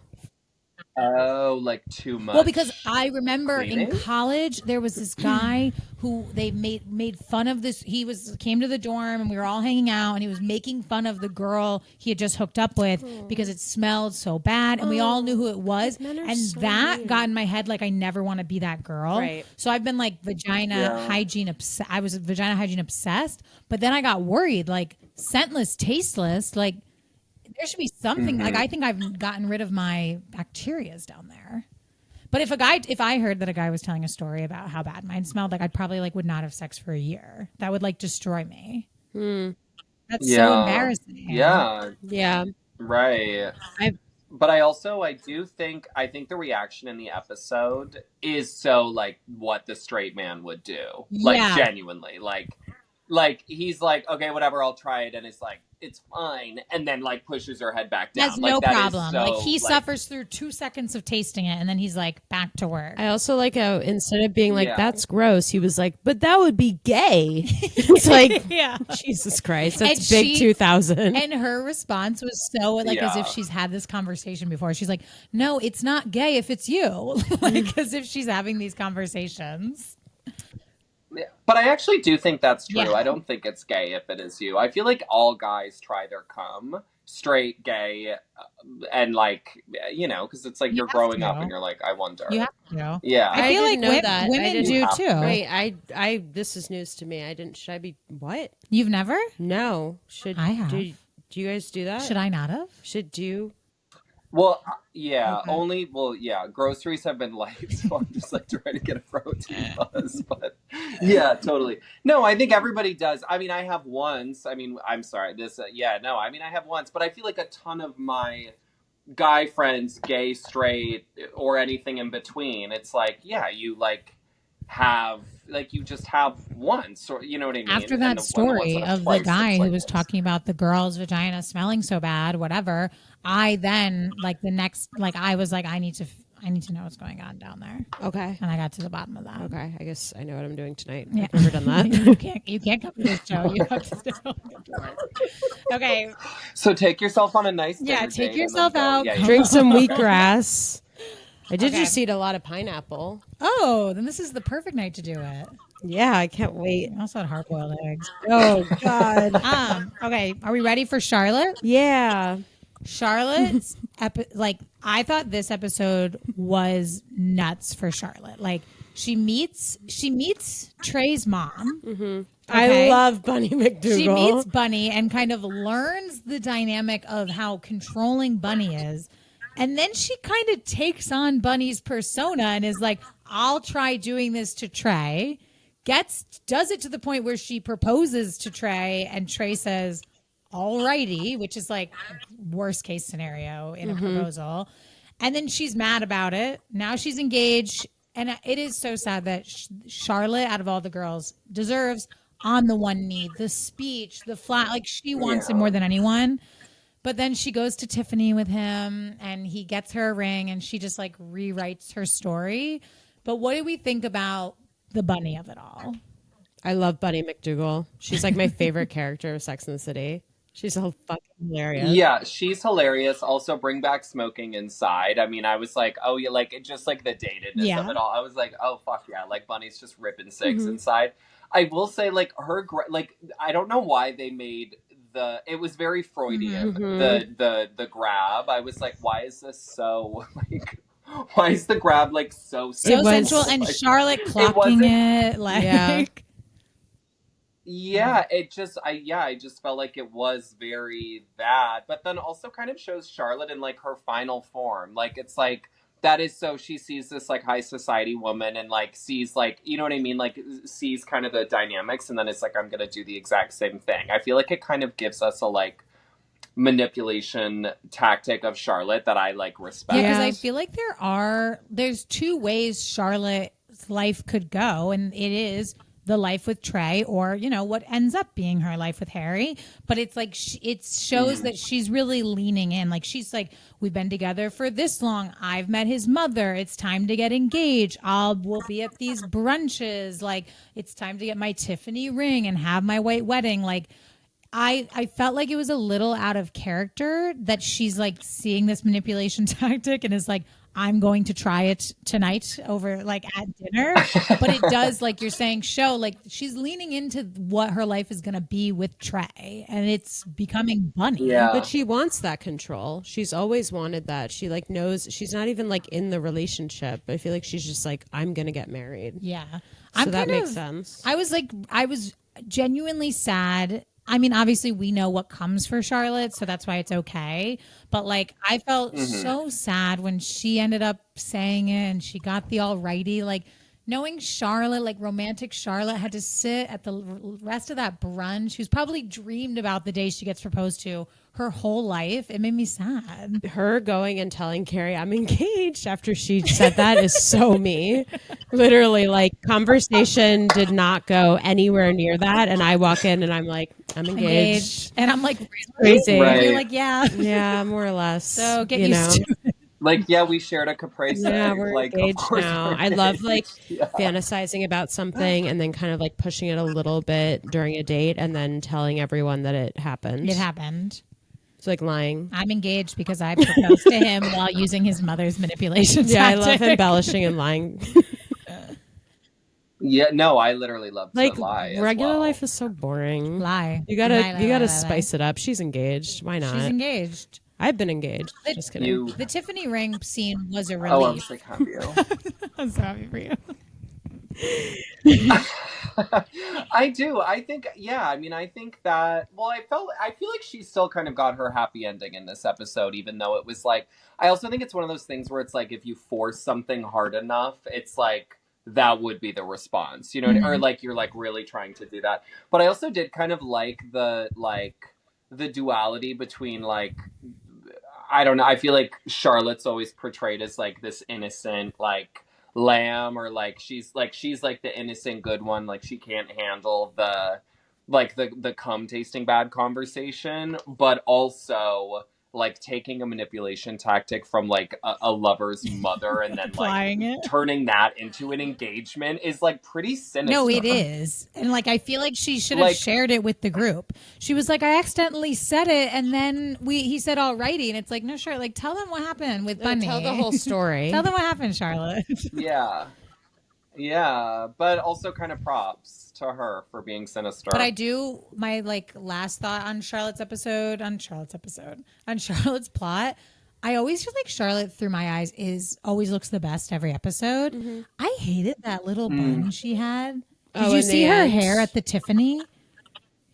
Oh, like too much. Well, because I remember cleaning? in college, there was this guy who they made fun of this. He came to the dorm and we were all hanging out and he was making fun of the girl he had just hooked up with because it smelled so bad. And we all knew who it was. And so that got in my head like I never want to be that girl. Right. So I've been like vagina hygiene obsessed. I was vagina hygiene obsessed. But then I got worried, like scentless, tasteless, like there should be something. Like I think I've gotten rid of my bacterias down there. But if I heard that a guy was telling a story about how bad mine smelled, like I'd probably like would not have sex for a year. That would like destroy me. That's so embarrassing. Yeah. Yeah. Right. But I think the reaction in the episode is so like what the straight man would do. Like genuinely. Like he's like, okay, whatever, I'll try it, and it's like, it's fine, and then like pushes her head back down. That's no problem. Like he suffers through 2 seconds of tasting it, and then he's like back to work. I also like how instead of being like, that's gross, he was like, but that would be gay. It's like, Jesus Christ, that's big 2000. And her response was so like as if she's had this conversation before. She's like, no, it's not gay if it's you. Like as if she's having these conversations. Yeah. But I actually do think that's true. I don't think it's gay if it is you. I feel like all guys try their cum, straight, gay, and like, you know, because it's like you're growing up and you're like, I wonder. You have to. Yeah. I feel like women do too. Wait, this is news to me. Should I be, what? You've never? No. I have. Do you guys do that? Should I not have? Should you? Well, groceries have been light, so I'm just like trying to get a protein buzz, but yeah, totally. No, I think everybody does. I mean, I have once, I mean, I'm sorry, I have once, but I feel like a ton of my guy friends, gay, straight, or anything in between, it's like, you like have, like you just have once, or you know what I mean? After that story of the guy who was talking about the girl's vagina smelling so bad, whatever, I then like the next, like I was like, I need to know what's going on down there. Okay. And I got to the bottom of that. Okay. I guess I know what I'm doing tonight. Yeah. I've never done that. You can't come to this show. You have to still. Okay. So take yourself on a nice dinner take date yourself out. Drink some wheatgrass. I did just eat a lot of pineapple. Oh, then this is the perfect night to do it. Yeah, I can't wait. I also had hard-boiled eggs. Oh God. Okay, are we ready for Charlotte? Yeah. Charlotte's I thought this episode was nuts for Charlotte. Like she meets Trey's mom. Mm-hmm. Okay? I love Bunny McDougal. She meets Bunny and kind of learns the dynamic of how controlling Bunny is. And then she kind of takes on Bunny's persona and is like, I'll try doing this to Trey. Does it to the point where she proposes to Trey and Trey says, alrighty, which is like worst case scenario in a proposal. And then she's mad about it. Now she's engaged. And it is so sad that Charlotte, out of all the girls, deserves on the one knee, the speech, the flat, like she wants it more than anyone. But then she goes to Tiffany with him and he gets her a ring and she just like rewrites her story. But what do we think about the Bunny of it all? I love Bunny McDougal. She's like my favorite character of Sex and the City. She's so fucking hilarious. Yeah, she's hilarious. Also, bring back smoking inside. I mean, I was like, oh yeah, like it just like the datedness of it all. I was like, oh fuck yeah, like Bunny's just ripping cigs inside. I will say, like like I don't know why they made it was very Freudian. The grab. I was like, why is this so like? Why is the grab like so sensual? And like, Charlotte clocking it like. Yeah. Yeah, I just felt like it was very that, but then also kind of shows Charlotte in like her final form. Like it's like that is so she sees this like high society woman and like sees like, you know what I mean? Like sees kind of the dynamics and then it's like, I'm going to do the exact same thing. I feel like it kind of gives us a like manipulation tactic of Charlotte that I like respect. Yeah, because I feel like there's two ways Charlotte's life could go, and it is the life with Trey or, you know, what ends up being her life with Harry. But it's like, it shows that she's really leaning in. Like, she's like, we've been together for this long. I've met his mother. It's time to get engaged. We'll be at these brunches. Like, it's time to get my Tiffany ring and have my white wedding. Like, I felt like it was a little out of character that she's like seeing this manipulation tactic and is like, I'm going to try it tonight over like at dinner. But it does, like you're saying, show like she's leaning into what her life is going to be with Trey, and it's becoming Bunny. Yeah. But she wants that control. She's always wanted that. She like knows she's not even like in the relationship. I feel like she's just like, I'm going to get married. Yeah. So that makes sense. I was genuinely sad. I mean, obviously we know what comes for Charlotte, so that's why it's okay. But like, I felt so sad when she ended up saying it and she got the alrighty, like knowing Charlotte, like romantic Charlotte had to sit at the rest of that brunch, who's probably dreamed about the day she gets proposed to her whole life. It made me sad. Her going and telling Carrie I'm engaged after she said that is so me. Literally, like, conversation did not go anywhere near that. And I walk in and I'm like, I'm engaged. And I'm like, crazy. Right. And you're like, yeah. Yeah, more or less. So get used to it. Like, yeah, we shared a Capri Sun. Yeah, we're like, engaged of course now. we're I love like yeah. fantasizing about something and then kind of like pushing it a little bit during a date and then telling everyone that it happened. It happened. It's like lying. I'm engaged because I proposed to him while using his mother's manipulation Yeah, tactic. I love embellishing and lying. Yeah, no, I literally love to Like lie. regular life is so boring. Lie. You gotta spice it up. She's engaged. Why not? She's engaged. I've been engaged. Just kidding. The Tiffany ring scene was a relief. Oh, I'm so happy. I'm so happy for you. I do. I think, yeah, I mean, I think that, well, I feel like she still kind of got her happy ending in this episode, even though it was like, I also think it's one of those things where it's like, if you force something hard enough, it's like, that would be the response, you know, or like, you're like really trying to do that. But I also did kind of like the duality between like, I don't know, I feel like Charlotte's always portrayed as like this innocent, like, lamb, or like she's like the innocent good one, like she can't handle the cum tasting bad conversation, but also like taking a manipulation tactic from like a lover's mother and then like turning that into an engagement is like pretty sinister. No, it is. And like, I feel like she should have shared it with the group. She was like, I accidentally said it. And then he said, alrighty. And it's like, no, sure. Like, tell them what happened with Bunny. Tell the whole story. Tell them what happened, Charlotte. Yeah. Yeah, but also kind of props to her for being sinister. But I do my like last thought on Charlotte's plot. I always feel like Charlotte, through my eyes, always looks the best every episode. Mm-hmm. I hated that little bun she had. Did you see her hair at the Tiffany?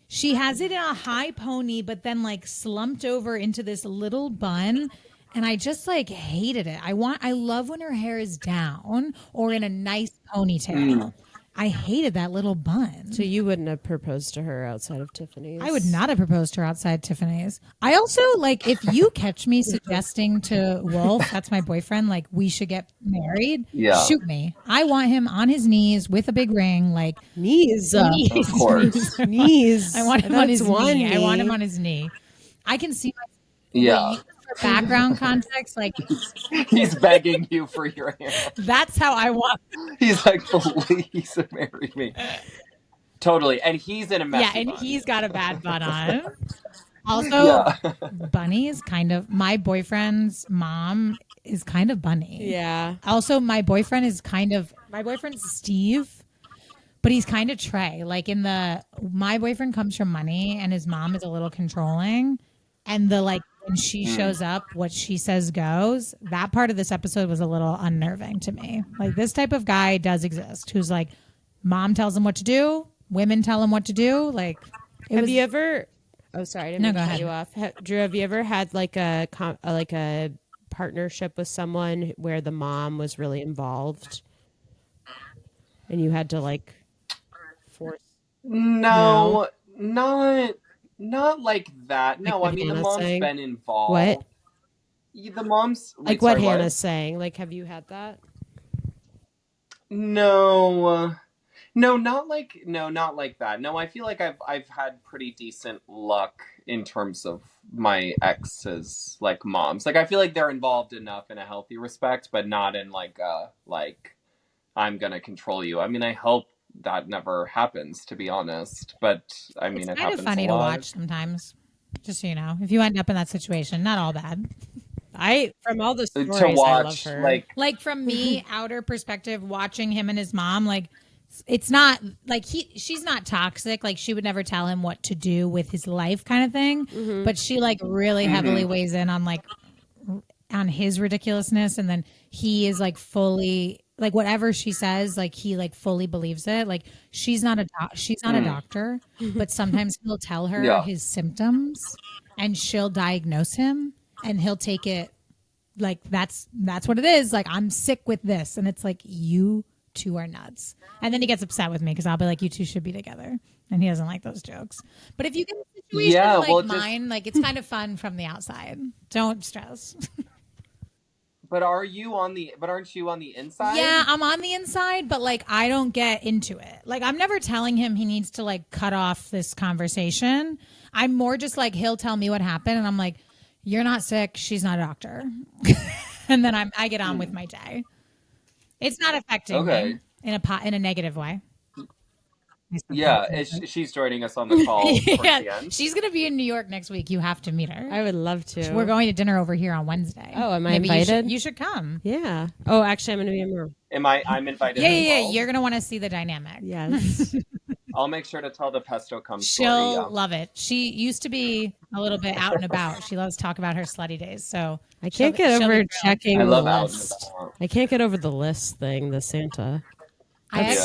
She has it in a high pony, but then like slumped over into this little bun. And I just like hated it. I love when her hair is down or in a nice ponytail. I hated that little bun. So you wouldn't have proposed to her outside of Tiffany's? I would not have proposed to her outside Tiffany's. I also, like, if you catch me suggesting to Wolf, that's my boyfriend, like, we should get married, shoot me. I want him on his knees with a big ring, like... Knees. Of course. Knees. I want him on his knee. I want him on his knee. I can see my... Yeah. For background context, like... He's begging you for your hand. That's how I want... He's like, please marry me. Totally. And he's in a messy and bun. He's got a bad bun on. Also, Bunny is kind of... My boyfriend's mom is kind of Bunny. Yeah. Also, my boyfriend's Steve, but he's kind of Trey. Like my boyfriend comes from money and his mom is a little controlling. And when she shows up, what she says goes. That part of this episode was a little unnerving to me. Like, this type of guy does exist, who's like, mom tells him what to do, women tell him what to do. Like, you ever? Oh, sorry, I didn't mean to cut you off. Drew, have you ever had like a partnership with someone where the mom was really involved, and you had to like force? No. Not like that. No, I mean, the mom's been involved. What? The mom's... Like what Hannah's saying. Like, have you had that? No, not like that. No, I feel like I've had pretty decent luck in terms of my ex's, like, moms. Like, I feel like they're involved enough in a healthy respect, but not in, like, I'm gonna control you. I mean, I hope that never happens, to be honest, but I mean, it's kind of funny to watch sometimes, just so you know, if you end up in that situation. Not all bad. From all the stories, to watch, I love her. Like from me, outer perspective, watching him and his mom, like, it's not like she's not toxic, like she would never tell him what to do with his life kind of thing, but she like really heavily weighs in on his ridiculousness, and then he is like fully, like, whatever she says, like, he like fully believes it. Like, she's not a doctor, but sometimes he'll tell her his symptoms and she'll diagnose him and he'll take it like that's what it is. Like, I'm sick with this, and it's like, you two are nuts. And then he gets upset with me because I'll be like, you two should be together, and he doesn't like those jokes. But if you get a situation mine, like, it's kind of fun from the outside. Don't stress. But aren't you on the inside? Yeah, I'm on the inside, but like, I don't get into it. Like, I'm never telling him he needs to like cut off this conversation. I'm more just like, he'll tell me what happened, and I'm like, you're not sick, she's not a doctor. And then I get on with my day. It's not affecting me in a negative way. Yeah, she's joining us on the call. Yeah, the end. She's going to be in New York next week. You have to meet her. I would love to. We're going to dinner over here on Wednesday. Oh, am I invited? You should come. Yeah. Oh, actually, I'm going to be in more. I'm invited. Yeah. You're going to want to see the dynamic. Yes. I'll make sure to tell the pesto cum story. She'll love it. She used to be a little bit out and about. She loves to talk about her slutty days. So I can't get over checking the list. I can't get over the list thing, the Santa. I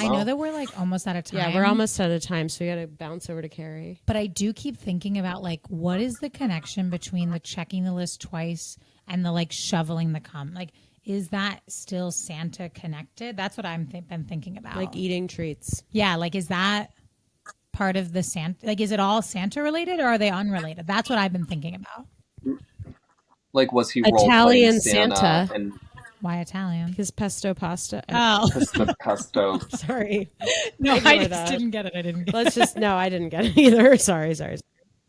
know that we're like almost out of time. Yeah, we're almost out of time, so we got to bounce over to Carrie. But I do keep thinking about like, what is the connection between the checking the list twice and the like shoveling the cum? Like, is that still Santa connected? That's what I've been thinking about. Like eating treats. Yeah, like, is that part of the Santa? Like, is it all Santa related, or are they unrelated? That's what I've been thinking about. Like, was he Italian Santa? And why Italian? Because pesto pasta. Oh, pesto. Sorry. No, I just didn't get it. I didn't get it. No, I didn't get it either. Sorry.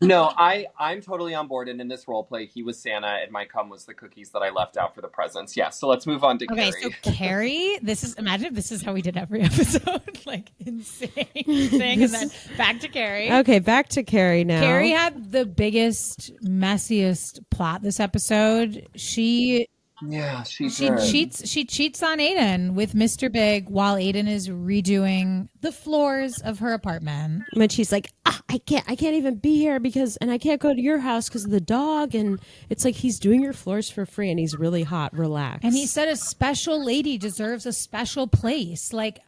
No, I'm totally on board. And in this role play, he was Santa, and my cum was the cookies that I left out for the presents. Yeah. So let's move on to Carrie. Okay, so Carrie, imagine if this is how we did every episode, like insane thing, and then back to Carrie. Okay, back to Carrie now. Carrie had the biggest, messiest plot this episode. She Yeah, she cheats on Aiden with Mr. Big while Aiden is redoing the floors of her apartment. When she's like, I can't even be here and I can't go to your house because of the dog. And it's like, he's doing your floors for free and he's really hot. Relax. And he said a special lady deserves a special place. Like,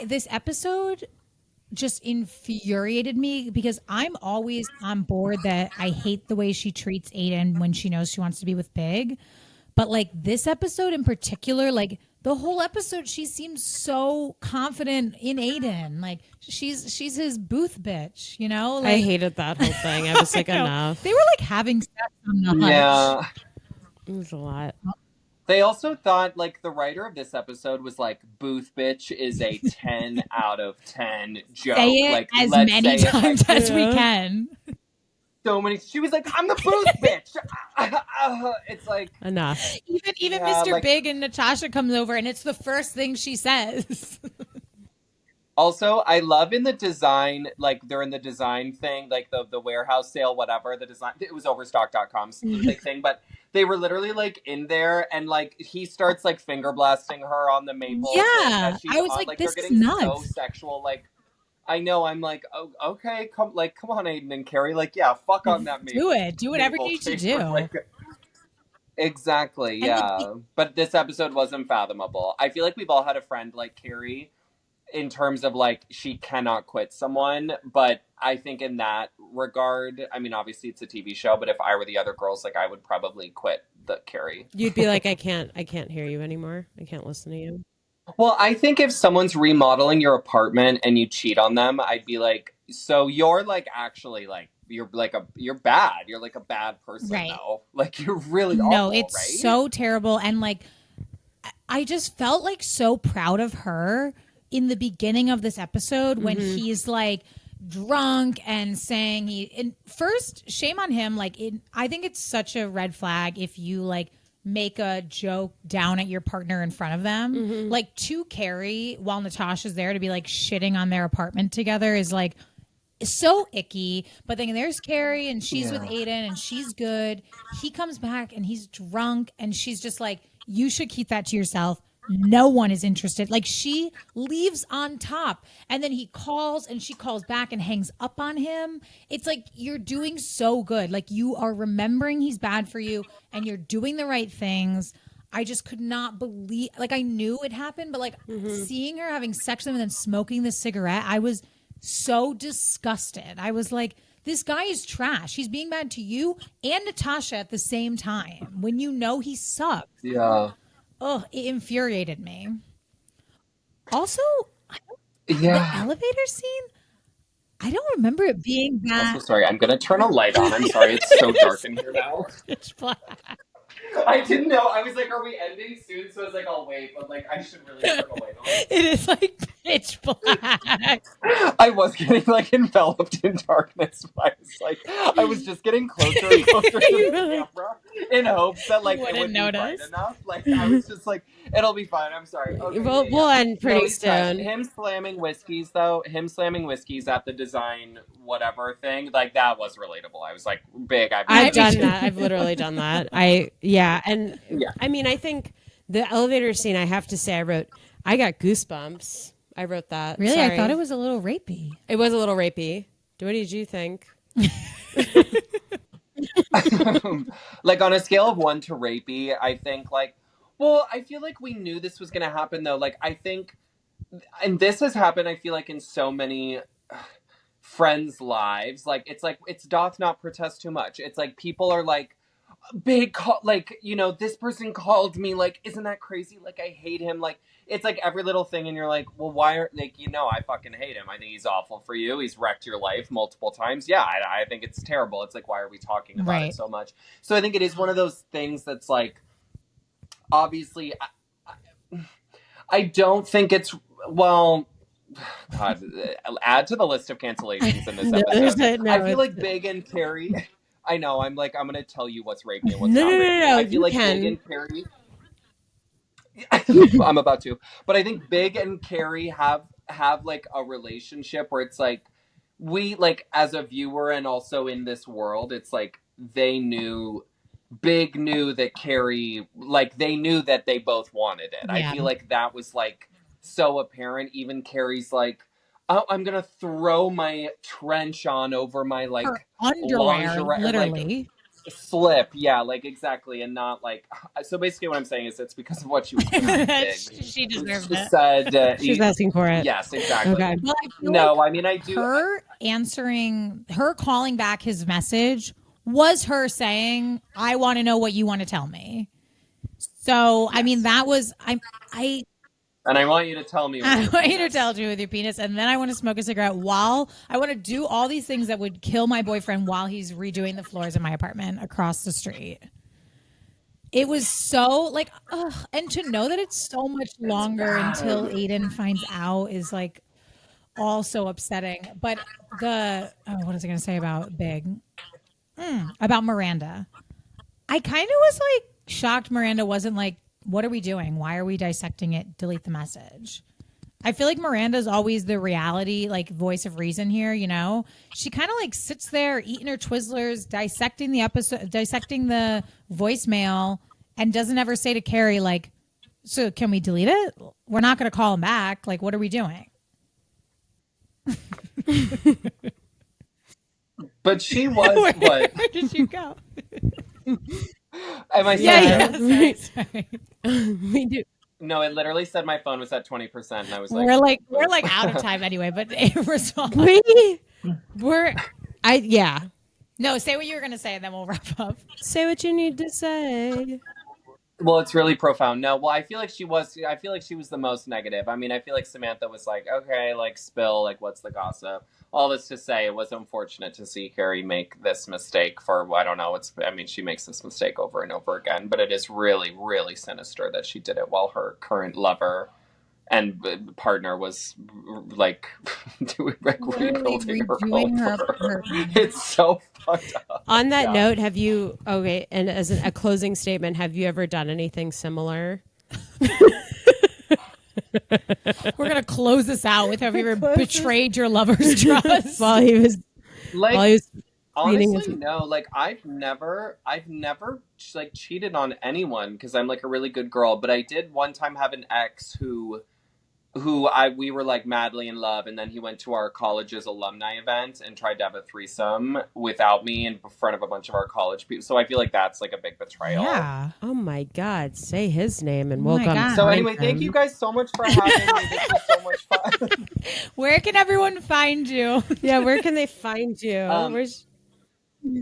this episode just infuriated me because I'm always on board that I hate the way she treats Aiden when she knows she wants to be with Big. But like this episode in particular, like the whole episode, she seems so confident in Aiden. Like she's his booth bitch, you know? Like, I hated that whole thing. I was like, enough. They were like having sex on the hutch. Yeah. It was a lot. They also thought, like, the writer of this episode was like, booth bitch is a 10 out of 10 joke. Say it like, as many times as we can. So many. She was like, I'm the booth bitch. It's like. Enough. Even Mr. Like, Big and Natasha comes over and it's the first thing she says. Also, I love in the design, like they're in the design thing, like the warehouse sale, whatever, the design, it was Overstock.com's big thing, but they were literally like in there and like he starts like finger blasting her on the maple. Yeah. I was like, this is nuts. So sexual. Like, I know, I'm like, oh, okay, come on, Aiden and Carrie. Like, yeah, fuck on that maple. Do whatever you need to do. Like, exactly, yeah. But this episode was unfathomable. I feel like we've all had a friend like Carrie in terms of like she cannot quit someone, but I think in that regard, I mean obviously it's a TV show, but if I were the other girls, like I would probably quit the Carrie. You'd be like, I can't hear you anymore. I can't listen to you. Well, I think if someone's remodeling your apartment and you cheat on them, I'd be like, so you're like actually like you're bad. You're like a bad person now. Like you're really awful, no, it's right? So terrible. And like I just felt like so proud of her in the beginning of this episode when he's like drunk and saying first, shame on him. Like I think it's such a red flag if you like make a joke down at your partner in front of them. Like to Carrie while Natasha's there to be like shitting on their apartment together is like so icky. But then there's Carrie and she's with Aiden and she's good. He comes back and he's drunk and she's just like, you should keep that to yourself. No one is interested. Like she leaves on top and then he calls and she calls back and hangs up on him. It's like you're doing so good. Like you are remembering he's bad for you and you're doing the right things. I just could not believe, like I knew it happened, but like seeing her having sex with him and then smoking the cigarette, I was so disgusted. I was like, this guy is trash. He's being bad to you and Natasha at the same time when you know he sucks. Yeah. Oh, it infuriated me. Also, the elevator scene, I don't remember it being that. I'm so sorry. I'm going to turn a light on. I'm sorry. It's so dark in here now. It's black. I didn't know. I was like, are we ending soon? So I was like, I'll wait. But like, I should really turn the light on. It is like pitch black. I was getting like enveloped in darkness. I was like, I was just getting closer and closer to the camera in hopes that like it wouldn't be bright enough. Like I was just like, it'll be fine. I'm sorry. Okay, we'll end pretty soon. Him slamming whiskeys at the design whatever thing, like that was relatable. I was like, big. I've done that. I've literally done that. I mean, I think the elevator scene, I have to say, I got goosebumps. I wrote that. Really? Sorry. I thought it was a little rapey. It was a little rapey. What did you think? Like on a scale of 1 to rapey, I think like, well, I feel like we knew this was going to happen though. Like I think, and this has happened, I feel like in so many friends' lives, like it's doth not protest too much. It's like people are like, big call, like, you know, this person called me, like, isn't that crazy? Like, I hate him. Like, it's like every little thing, and you're like, well, why are, like, you know, I fucking hate him. I think he's awful for you. He's wrecked your life multiple times. Yeah, I think it's terrible. It's like, why are we talking about it so much? So I think it is one of those things that's like, obviously, I don't think it's, well, God, add to the list of cancellations in this episode. I feel like Big and Carrie. I know. I'm like, I'm gonna tell you what's rapey and what's not rapey. No. I feel like Big and Carrie. I'm about to, but I think Big and Carrie have like a relationship where it's like we like as a viewer and also in this world, it's like they knew Big knew that Carrie, like, they knew that they both wanted it. I feel like that was, like, so apparent. Even Carrie's like, oh, I'm gonna throw my trench on over my, like, her underwear, lingerie, literally. Like, slip. Yeah, like, exactly. And not, like, so basically what I'm saying is it's because of what she was wearing. She deserved it. Said, she's asking for it. Yes, exactly. Okay. Well, I mean, I do. Her answering, her calling back his message was her saying, I want to know what you want to tell me. So, I mean, that was, and I want you to tell me. I want you to tell me with your penis, and then I want to smoke a cigarette while I want to do all these things that would kill my boyfriend while he's redoing the floors in my apartment across the street. It was so like, and to know that it's so much longer until Aiden finds out is like also upsetting. But what was I going to say about Big? About Miranda. I kind of was like shocked Miranda wasn't like, what are we doing? Why are we dissecting it? Delete the message. I feel like Miranda's always the reality, like voice of reason here, you know? She kind of like sits there eating her Twizzlers, dissecting the episode, dissecting the voicemail, and doesn't ever say to Carrie, like, so can we delete it? We're not going to call him back. Like, what are we doing? But she was what? Where did you go? Am I sorry? Sorry. We do. No, it literally said my phone was at 20%, and I was like, we're like out of time anyway. But yeah. No, say what you were gonna say, and then we'll wrap up. Say what you need to say. Well, it's really profound. No, well, I feel like she was the most negative. I mean, I feel like Samantha was like, okay, like, spill, like, what's the gossip? All this to say, it was unfortunate to see Carrie make this mistake for, I don't know, she makes this mistake over and over again, but it is really, really sinister that she did it while her current lover and partner was, like, rebuilding her home. It's so fucked up. On that note, have you, and as a closing statement, have you ever done anything similar? We're going to close this out with have you ever betrayed your lover's trust? While he was honestly, no. Like, I've never like cheated on anyone because I'm like a really good girl. But I did one time have an ex who we were like madly in love, and then he went to our college's alumni event and tried to have a threesome without me in front of a bunch of our college people. So I feel like that's like a big betrayal. Yeah. Oh my God. Say his name and we'll come. So anyway, thank you guys so much for having me. This was so much fun. Where can everyone find you? Yeah, where can they find you?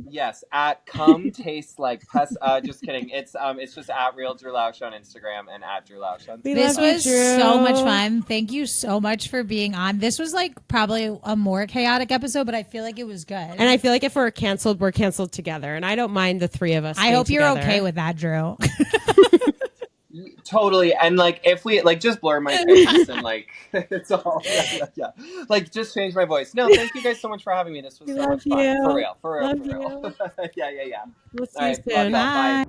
Yes, at Come Taste Like Pest. Just kidding. It's just at Real Drew Lausch on Instagram and at Drew Lausch on Instagram. This was so much fun. Thank you so much for being on. This was like probably a more chaotic episode, but I feel like it was good. And I feel like if we're canceled together. And I don't mind the three of us. I hope you're okay with that, Drew. Totally. And like if we like just blur my face and like it's all yeah. Like just change my voice. No, thank you guys so much for having me. This was so much fun. For real. Love yeah. We'll see you soon. Bye.